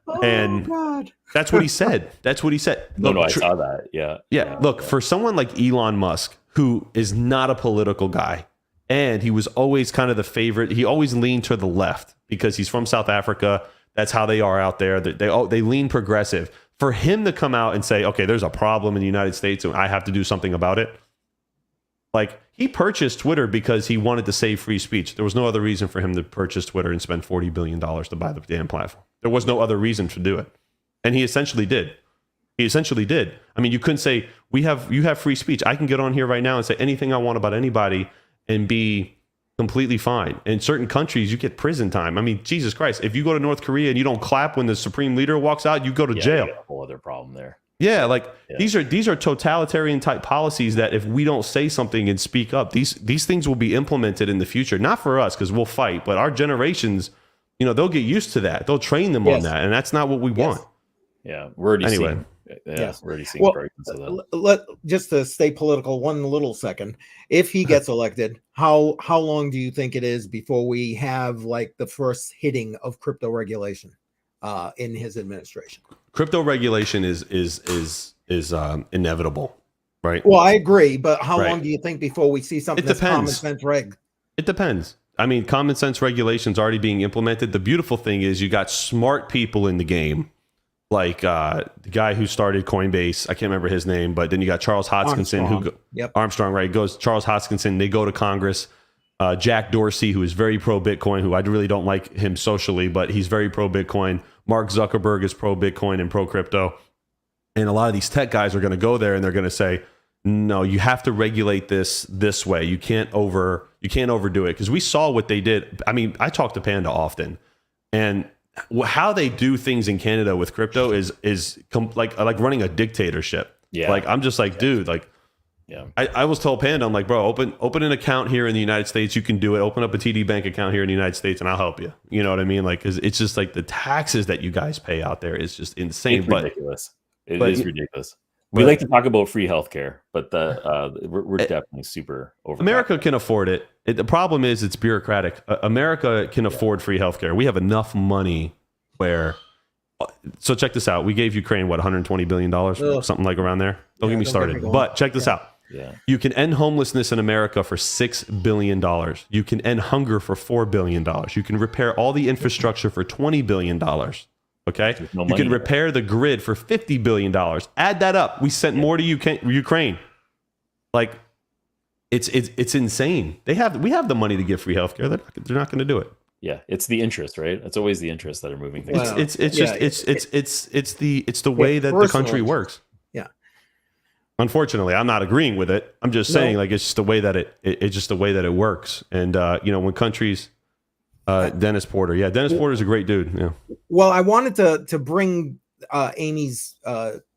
God. That's what he said. Look, I saw that. Yeah. Look, for someone like Elon Musk, who is not a political guy, and he was always kind of the favorite. He always leaned to the left because he's from South Africa. That's how they are out there. They lean progressive. For him to come out and say, okay, there's a problem in the United States and I have to do something about it. Like, he purchased Twitter because he wanted to save free speech. There was no other reason for him to purchase Twitter and spend $40 billion to buy the damn platform. There was no other reason to do it. And he essentially did. I mean, you couldn't say, you have free speech. I can get on here right now and say anything I want about anybody and be completely fine. In certain countries, you get prison time. I mean, Jesus Christ, if you go to North Korea and you don't clap when the supreme leader walks out, you go to jail. You got a whole other problem there. Yeah, like these are totalitarian type policies that if we don't say something and speak up, these things will be implemented in the future. Not for us because we'll fight, but our generations, they'll get used to that. They'll train them on that, and that's not what we want. Yeah, we're already seeing. We're already seeing breakthroughs of that. Just to stay political one little second, if he gets elected, how long do you think it is before we have like the first hitting of crypto regulation in his administration? Crypto regulation is inevitable, right? Well, I agree, but how long do you think before we see something that's common sense reg? It depends. I mean, common sense regulations already being implemented. The beautiful thing is you got smart people in the game, like the guy who started Coinbase. I can't remember his name, but then you got Charles Hoskinson, Armstrong, right? Charles Hoskinson. They go to Congress. Jack Dorsey, who is very pro Bitcoin, who I really don't like him socially, but he's very pro Bitcoin. Mark Zuckerberg is pro Bitcoin and pro crypto. And a lot of these tech guys are going to go there and they're going to say, no, you have to regulate this way. You can't overdo it. Because we saw what they did. I mean, I talk to Panda often, and how they do things in Canada with crypto is like running a dictatorship. Yeah. Like, I'm just like, dude, like, yeah. I was told Panda, I'm like, bro, open an account here in the United States. You can do it. Open up a TD Bank account here in the United States and I'll help you. You know what I mean? Like, 'cause it's just like the taxes that you guys pay out there is just insane. It's ridiculous. It is ridiculous. We like to talk about free healthcare, but we're definitely super over. America can afford it. The problem is it's bureaucratic. America can afford free healthcare. We have enough money where. So check this out. We gave Ukraine $120 billion, something like around there. Don't get me started. But check this out. Yeah. You can end homelessness in America for $6 billion. You can end hunger for $4 billion. You can repair all the infrastructure for $20 billion. Okay. You can repair the grid for $50 billion. Add that up. We sent more to Ukraine. Like, it's insane. We have the money to give free healthcare. They're not going to do it. Yeah, it's the interest, right? It's always the interest that are moving things. It's the way that the country works. Yeah. Unfortunately, I'm not agreeing with it. I'm just saying, like, it's just the way that it's just the way that it works. And when countries, Dennis Porter, Dennis Porter's a great dude. Yeah. Well, I wanted to bring Amy's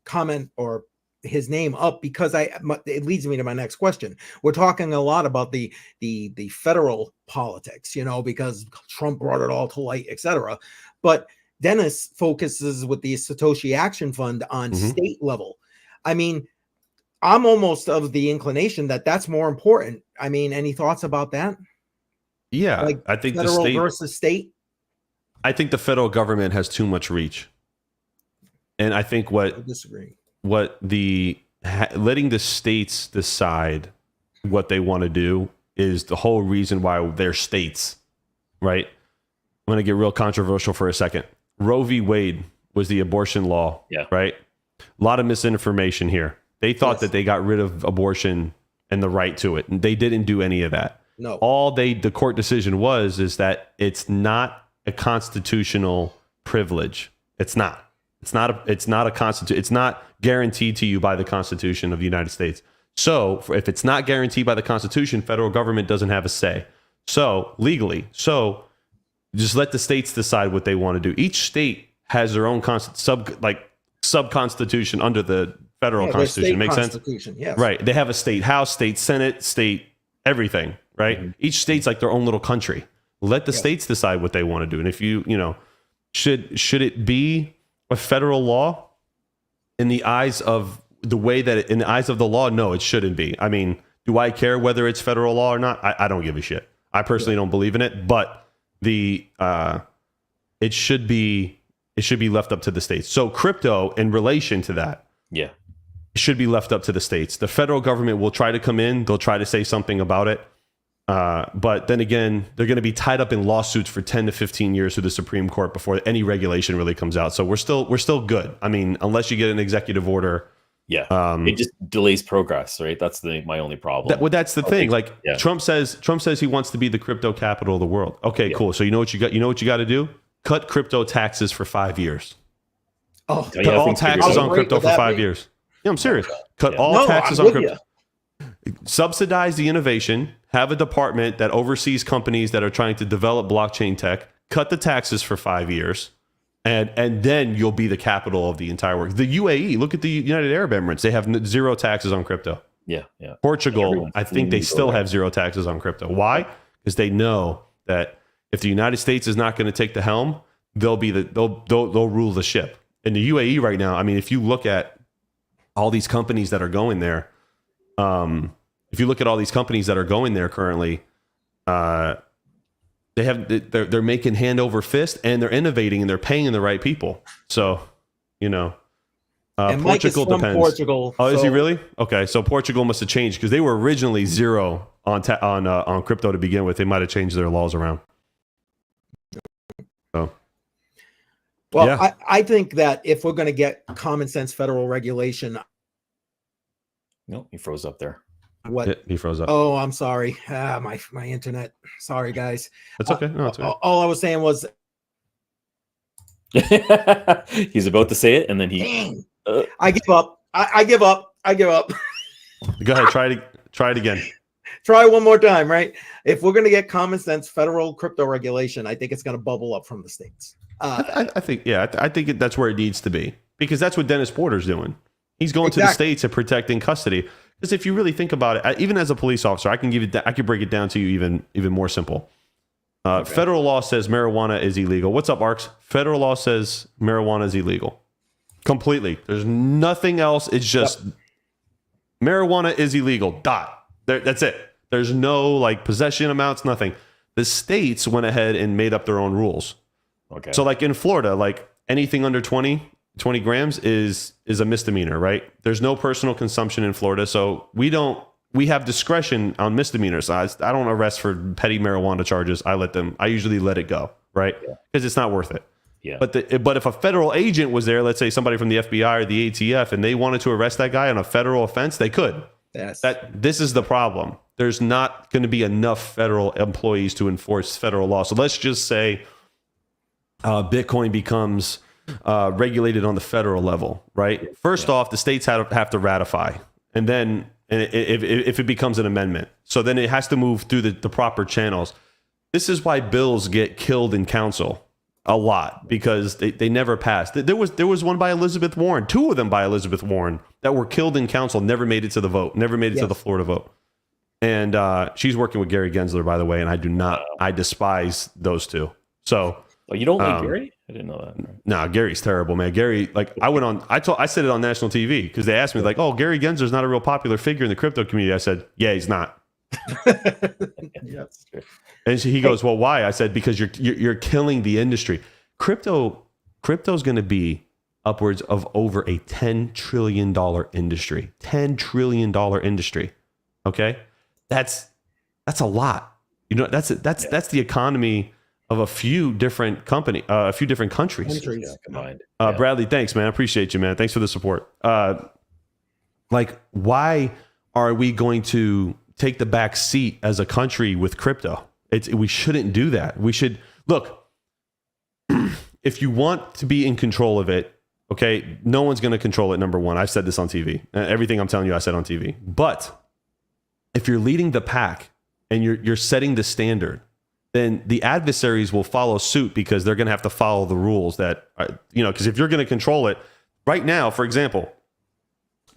comment or his name up because it leads me to my next question. We're talking a lot about the federal politics, because Trump brought it all to light, etc. But Dennis focuses with the Satoshi Action Fund on state level. I mean, I'm almost of the inclination that that's more important. I mean, any thoughts about that? Yeah, like I think federal the state versus state. I think the federal government has too much reach, and I think I disagree. Letting the states decide what they want to do is the whole reason why they're states, right? I'm going to get real controversial for a second. Roe v. Wade was the abortion law, right? A lot of misinformation here. They thought that they got rid of abortion and the right to it, and they didn't do any of that. No. The court decision is that it's not a constitutional privilege. It's not guaranteed to you by the Constitution of the United States. So if it's not guaranteed by the Constitution, federal government doesn't have a say. So legally, just let the states decide what they want to do. Each state has their own sub-constitution under the federal constitution. Makes sense? Yes. Right. They have a state house, state senate, state everything, right? Mm-hmm. Each state's like their own little country. Let the states decide what they want to do. And if should it be a federal law in the eyes of the law? No, it shouldn't be. I mean, do I care whether it's federal law or not? I don't give a shit. I personally don't believe in it, but it should be left up to the states. So crypto, in relation to that, should be left up to the states. The federal government will try to come in. They'll try to say something about it. But then again, they're going to be tied up in lawsuits for 10 to 15 years through the Supreme Court before any regulation really comes out. So we're still good. I mean, unless you get an executive order Yeah, it just delays progress, right? That's my only problem. That's the thing. Like yeah. Trump says he wants to be the crypto capital of the world. Okay, cool. So you know what you got? You know what you got to do? Cut crypto taxes for 5 years. Oh, cut all taxes on crypto for 5 years. Yeah, I'm serious. Cut all taxes on crypto. Subsidize the innovation. Have a department that oversees companies that are trying to develop blockchain tech. Cut the taxes for 5 years. And then you'll be the capital of the entire world. The UAE, look at the United Arab Emirates. They have zero taxes on crypto. Yeah. Portugal, I think they still have zero taxes on crypto. Why? Because they know that if the United States is not going to take the helm, they'll rule the ship. In the UAE right now, I mean, if you look at all these companies that are going there, currently, they're making hand over fist, and they're innovating, and they're paying the right people. So, and Portugal depends. Portugal. Oh, is he really? Okay, so Portugal must have changed because they were originally zero on crypto to begin with. They might have changed their laws around. So, well, yeah. I think that if we're going to get common sense federal regulation, no, he froze up there. What? Yeah, he froze up. Oh, I'm sorry. My internet. Sorry, guys. That's okay. No, it's okay. All I was saying was he's about to say it, and then I give up. I give up. Go ahead. Try it again. Try one more time, right? If we're going to get common sense federal crypto regulation, I think it's going to bubble up from the states. I think that's where it needs to be, because that's what Dennis Porter's doing. He's going to the states and protecting custody. Because if you really think about it, even as a police officer, I can break it down to you even more simple. Federal law says marijuana is illegal. What's up, Arks? Federal law says marijuana is illegal. Completely. There's nothing else. It's just marijuana is illegal. That's it. There's no possession amounts, nothing. The states went ahead and made up their own rules. Okay. So in Florida, anything under 20 grams is a misdemeanor, right? There's no personal consumption in Florida, so we have discretion on misdemeanors. I don't arrest for petty marijuana charges. I usually let it go, right? Because it's not worth it. Yeah. But if a federal agent was there, let's say somebody from the FBI or the ATF, and they wanted to arrest that guy on a federal offense, they could. Yes. This is the problem. There's not going to be enough federal employees to enforce federal law. So let's just say Bitcoin becomes regulated on the federal level, right? First off, the states have to ratify, and then if it becomes an amendment, so then it has to move through the proper channels. This is why bills get killed in council a lot, because they never passed. There was one by Elizabeth Warren, two of them by Elizabeth Warren that were killed in council, never made it to the vote, never made it to the Florida vote. And she's working with Gary Gensler, by the way, and I despise those two. So. Oh, you don't like Gary? I didn't know that. No, Gary's terrible, man. Gary, I said it on national TV because they asked me oh, Gary Gensler's not a real popular figure in the crypto community. I said, yeah, he's not. That's true. And he goes, well, why? I said, because you're killing the industry. Crypto's going to be upwards of over a $10 trillion industry. $10 trillion industry. Okay, that's a lot. That's the economy of a few different countries. Combined. Bradley, thanks, man. I appreciate you, man. Thanks for the support. Why are we going to take the back seat as a country with crypto? We shouldn't do that. We should look. If you want to be in control of it, okay, no one's going to control it. Number one, I've said this on TV. Everything I'm telling you, I said on TV. But if you're leading the pack and you're setting the standard, then the adversaries will follow suit, because they're going to have to follow the rules that, because if you're going to control it right now, for example,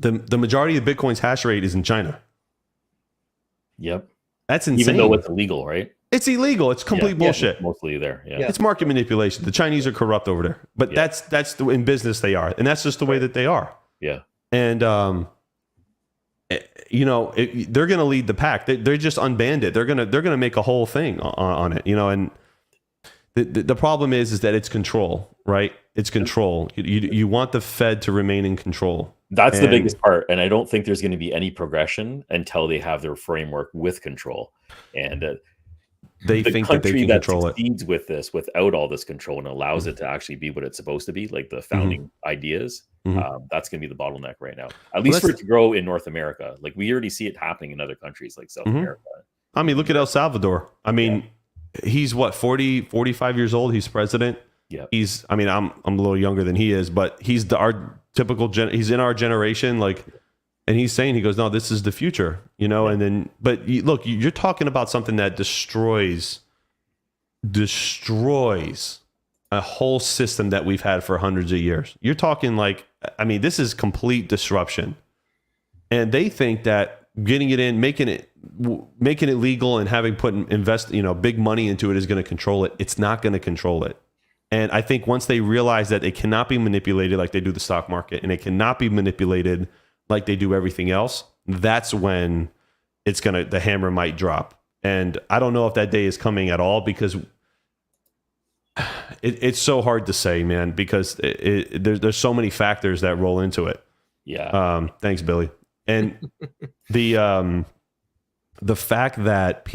the majority of Bitcoin's hash rate is in China. Yep. That's insane. Even though it's illegal, right? It's illegal. It's complete bullshit. Mostly there. Yeah. It's market manipulation. The Chinese are corrupt over there, but that's in business they are. And that's just the way that they are. Yeah. And, they're going to lead the pack. They're just unbanned it. They're going to make a whole thing on it, and the problem is that it's control, right? It's control. You want the Fed to remain in control. That's the biggest part. And I don't think there's going to be any progression until they have their framework with control. And they think that they can control it. Succeeds with this without all this control and allows it to actually be what it's supposed to be, like the founding ideas, That's going to be the bottleneck right now, at least for it to grow in North America. Like we already see it happening in other countries like South America. I mean, look at El Salvador. I mean, he's what, 45 years old. He's president. Yeah. I'm a little younger than he is, but he's our typical he's in our generation. Like, and he's saying, he goes, no, this is the future, and then, but look, you're talking about something that destroys a whole system that we've had for hundreds of years. You're talking like, I mean, this is complete disruption. And they think that getting it in, making it legal and having big money into it is going to control it. It's not going to control it. And I think once they realize that it cannot be manipulated like they do the stock market, and it cannot be manipulated like they do everything else, that's when the hammer might drop. And I don't know if that day is coming at all, because it's so hard to say, man, because there's so many factors that roll into it. Yeah. Thanks, Billy. And the fact that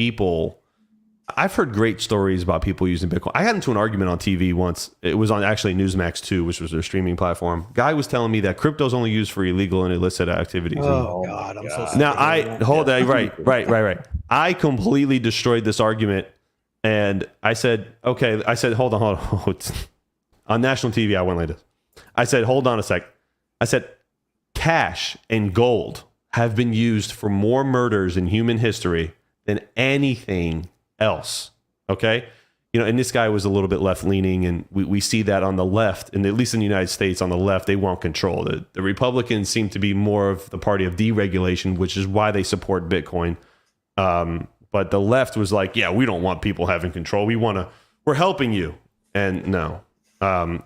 I've heard great stories about people using Bitcoin. I got into an argument on TV once. It was on actually Newsmax 2, which was their streaming platform. Guy was telling me that crypto is only used for illegal and illicit activities. Oh God, I'm so sick. Now right. I completely destroyed this argument, and I said, hold on. On national TV, I went like this. I said, hold on a sec. I said, cash and gold have been used for more murders in human history than anything else. Okay. And this guy was a little bit left leaning, and we see that on the left, and at least in the United States, on the left, they want control. The Republicans seem to be more of the party of deregulation, which is why they support Bitcoin. But the left was like, yeah, we don't want people having control. We're helping you. And no,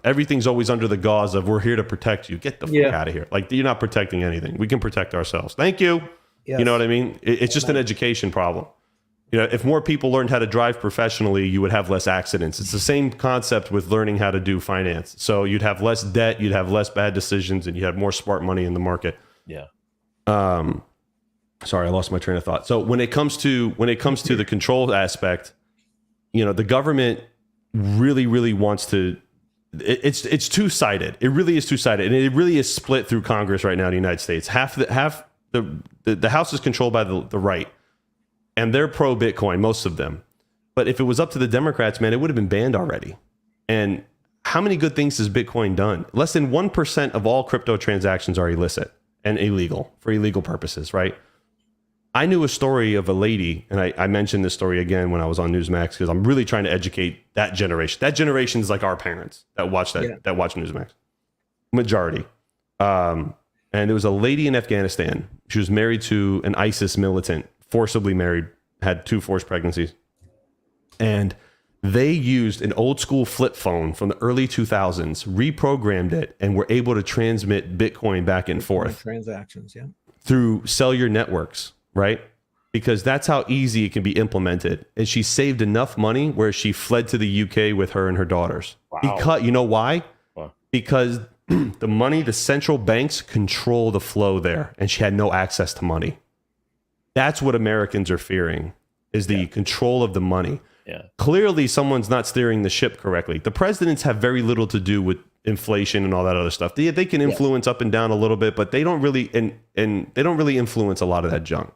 everything's always under the gauze of, we're here to protect you. Get the fuck out of here. Like, you're not protecting anything. We can protect ourselves. Thank you. Yes. You know what I mean? It's just an education problem. If more people learned how to drive professionally, you would have less accidents. It's the same concept with learning how to do finance. So you'd have less debt, you'd have less bad decisions, and you have more smart money in the market. Yeah. Sorry, I lost my train of thought. So when it comes to the control aspect, the government really, really wants to. It's two-sided. It really is two-sided, and it really is split through Congress right now in the United States. Half the House is controlled by the right. And they're pro-Bitcoin, most of them. But if it was up to the Democrats, man, it would have been banned already. And how many good things has Bitcoin done? Less than 1% of all crypto transactions are illicit and illegal for illegal purposes, right? I knew a story of a lady, and I mentioned this story again when I was on Newsmax, because I'm really trying to educate that generation. That generation is like our parents that watch that watch Newsmax. Majority. And there was a lady in Afghanistan. She was married to an ISIS militant. Forcibly married, had 2 forced pregnancies. And they used an old school flip phone from the early 2000s, reprogrammed it, and were able to transmit Bitcoin back and forth. Transactions, yeah. Through cellular networks, right? Because that's how easy it can be implemented. And she saved enough money where she fled to the UK with her and her daughters. Wow. Because, you know why? Wow. Because the central banks control the flow there, and she had no access to money. That's what Americans are fearing, is the control of the money. Yeah. Clearly, someone's not steering the ship correctly. The presidents have very little to do with inflation and all that other stuff. They can influence up and down a little bit, but they don't really and they don't really influence a lot of that junk.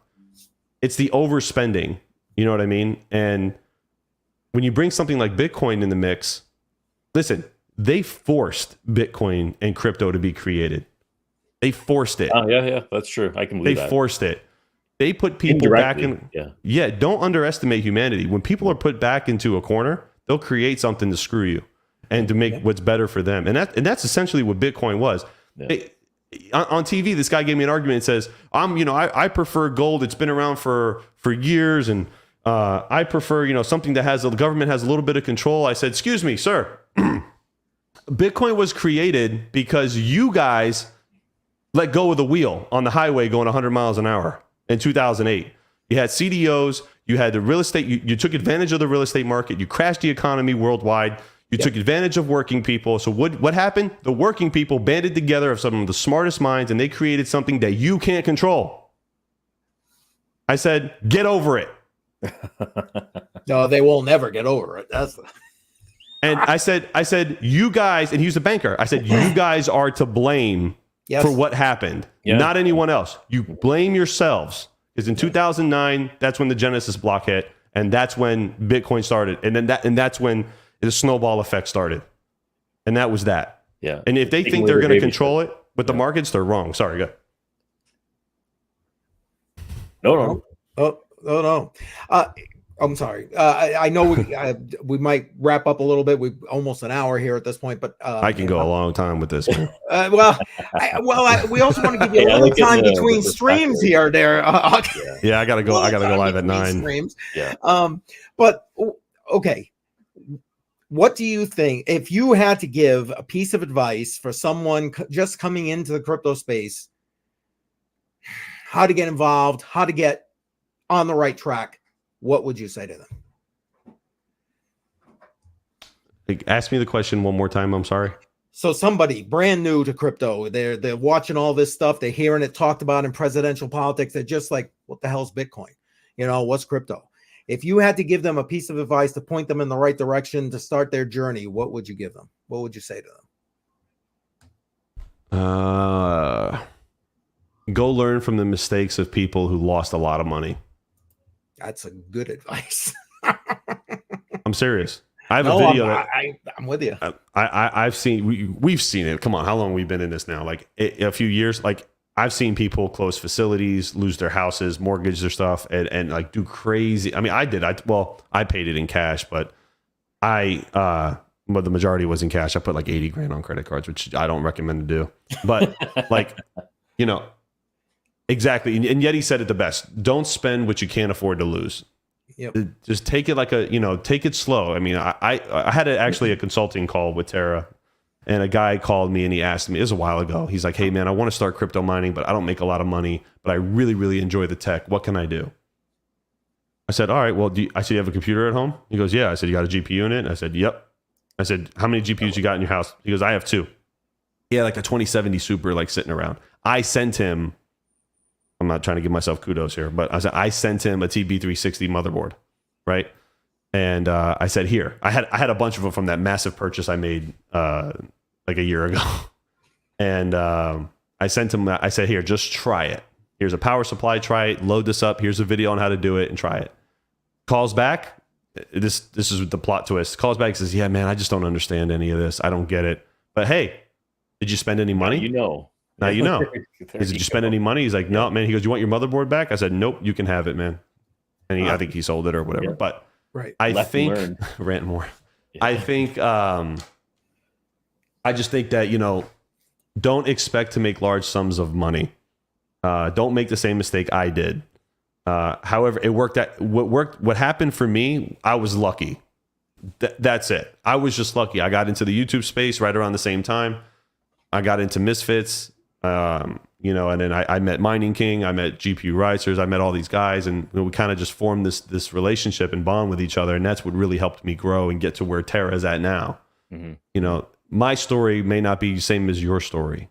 It's the overspending. You know what I mean? And when you bring something like Bitcoin in the mix, listen, they forced Bitcoin and crypto to be created. They forced it. Oh, yeah, that's true. I can believe that. They forced it. They put people back in. Yeah. Don't underestimate humanity. When people are put back into a corner, they'll create something to screw you and to make what's better for them. And that's essentially what Bitcoin was. Yeah. On TV, this guy gave me an argument and says, I prefer gold. It's been around for years. And I prefer, something that the government has a little bit of control. I said, excuse me, sir. Bitcoin was created because you guys let go of the wheel on the highway going 100 miles an hour. In 2008, you had CDOs, you had the real estate, you took advantage of the real estate market, you crashed the economy worldwide, you took advantage of working people. So what happened? The working people banded together of some of the smartest minds, and they created something that you can't control. I said, get over it. No, they will never get over it. And I said, you guys, and he was a banker. I said, you guys are to blame Yes. for what happened, not anyone else. You blame yourselves. Because in 2009, that's when the Genesis block hit, and that's when Bitcoin started, and that's when the snowball effect started, and that was that. Yeah. And if they think they're going to control it with the markets, they're wrong. Sorry, go. No. No. I'm sorry. I know we might wrap up a little bit. We're almost an hour here at this point, but I can go a long time with this. Man. We also want to give you a little time between streams here. There. Yeah, I gotta go. I gotta go live at 9. Streams. Yeah. But okay. What do you think if you had to give a piece of advice for someone just coming into the crypto space? How to get involved? How to get on the right track? What would you say to them? Ask me the question one more time. I'm sorry. So somebody brand new to crypto, they're watching all this stuff. They're hearing it talked about in presidential politics. They're just like, what the hell's Bitcoin? What's crypto? If you had to give them a piece of advice to point them in the right direction to start their journey, what would you give them? What would you say to them? Go learn from the mistakes of people who lost a lot of money. That's a good advice. I'm serious. I have a video. I'm with you. I've seen. We've seen it. Come on, how long have we been in this now? Like a few years. Like I've seen people close facilities, lose their houses, mortgage their stuff, and like do crazy. I mean, I did. I paid it in cash, but but the majority was in cash. I put like 80 grand on credit cards, which I don't recommend to do. But like, exactly. And yet he said it the best. Don't spend what you can't afford to lose. Yep. Just take it like take it slow. I mean, I had actually a consulting call with Terra, and a guy called me and he asked me, it was a while ago. He's like, hey man, I want to start crypto mining, but I don't make a lot of money, but I really, really enjoy the tech. What can I do? I said, all right, well, I said, you have a computer at home? He goes, yeah. I said, you got a GPU in it? I said, yep. I said, how many GPUs you got in your house? He goes, I have 2. He had like a 2070 Super like sitting around. I sent him, I'm not trying to give myself kudos here, but I sent him a TB360 motherboard, right? And I said, here, I had a bunch of them from that massive purchase I made like a year ago. And I sent him, I said, here, just try it. Here's a power supply, try it, load this up. Here's a video on how to do it and try it. Calls back. This is the plot twist. Calls back and says, yeah, man, I just don't understand any of this. I don't get it. But hey, did you spend any money? Now you know. Did you spend any money? He's like, no, man. He goes, you want your motherboard back? I said, nope, you can have it, man. And I think he sold it or whatever. Yeah. But right. I think rant more. Yeah. I think I just think that, don't expect to make large sums of money. Don't make the same mistake I did. However, it worked. What happened for me, I was lucky. That's it. I was just lucky. I got into the YouTube space right around the same time. I got into Misfits, and then I met Mining King. I met GPU Risers. I met all these guys, and we kind of just formed this relationship and bond with each other. And that's what really helped me grow and get to where Terra is at now. Mm-hmm. My story may not be the same as your story.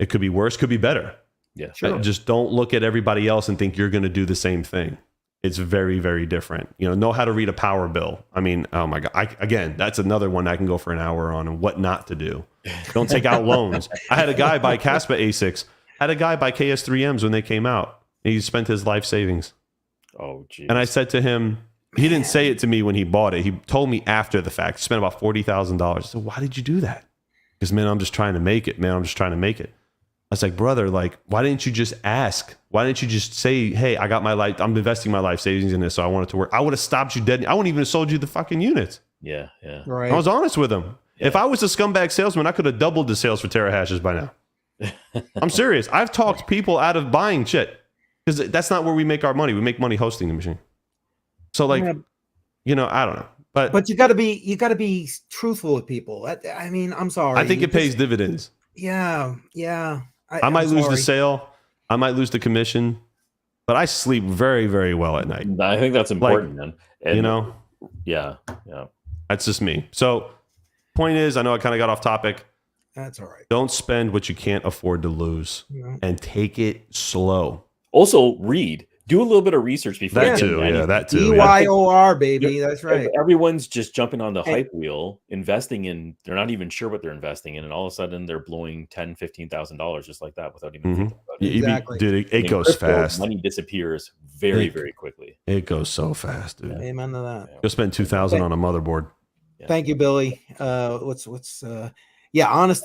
It could be worse, could be better. Yeah, sure. Just don't look at everybody else and think you're going to do the same thing. It's very, very different. Know how to read a power bill. I mean, oh my God. Again, that's another one I can go for an hour on, and what not to do. Don't take out loans. I had a guy buy Caspa ASICs. Had a guy buy KS3Ms when they came out. He spent his life savings. Oh, geez. And I said to him, he didn't say it to me when he bought it. He told me after the fact. He spent about $40,000. I said, why did you do that? Because, man, I'm just trying to make it, man. I'm just trying to make it. I was like, brother, why didn't you just ask? Why didn't you just say, hey, I'm investing my life savings in this, so I want it to work. I would have stopped you dead. I wouldn't even have sold you the fucking units. Yeah, yeah. Right. I was honest with him. Yeah. If I was a scumbag salesman, I could have doubled the sales for terahash by now. I'm serious. I've talked people out of buying shit because that's not where we make our money. We make money hosting the machine. So I don't know. But you got to be truthful with people. I mean, I'm sorry. I think it pays dividends. Yeah. I might lose the sale. I might lose the commission, but I sleep very, very well at night. I think that's important, man. And, yeah. That's just me. So point is, I know I kind of got off topic. That's all right. Don't spend what you can't afford to lose and take it slow. Also read. do a little bit of research before That you too, get into yeah, anything. that too. Yeah. EYOR, baby. That's right. Everyone's just jumping on the hype wheel, investing in. They're not even sure what they're investing in, and all of a sudden they're blowing $10,000-$15,000 just like that without even thinking about it. Exactly. Dude, it In goes crypto, fast. Money disappears very, very quickly. It goes so fast, dude. Amen to that. You'll spend $2,000 on a motherboard. Yeah. Thank you, Billy. Honesty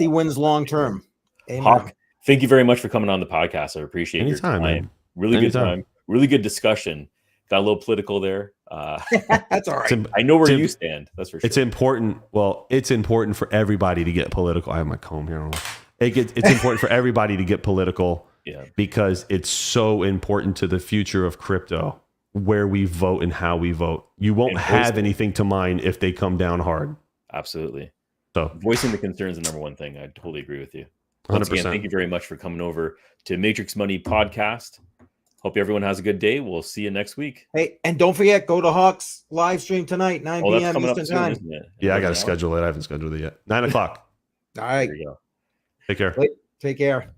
wins long term. Amen. Hawk, thank you very much for coming on the podcast. I appreciate your time. Man. Really good time. Really good discussion. Got a little political there. That's all right. I know where you stand. That's for sure. It's important. Well, it's important for everybody to get political. I have my comb here. It's important for everybody to get political. Yeah. Because it's so important to the future of crypto, where we vote and how we vote. You won't have anything to mine if they come down hard. Absolutely. So voicing the concerns is the number one thing. I totally agree with you. 100%. Once again, thank you very much for coming over to Matrix Money Podcast. Hope everyone has a good day. We'll see you next week. Hey, and don't forget, go to Hawk's live stream tonight, 9 p.m. Eastern time. Yeah, I got to schedule it. I haven't scheduled it yet. 9 o'clock. All right. There you go. Take care. Take care.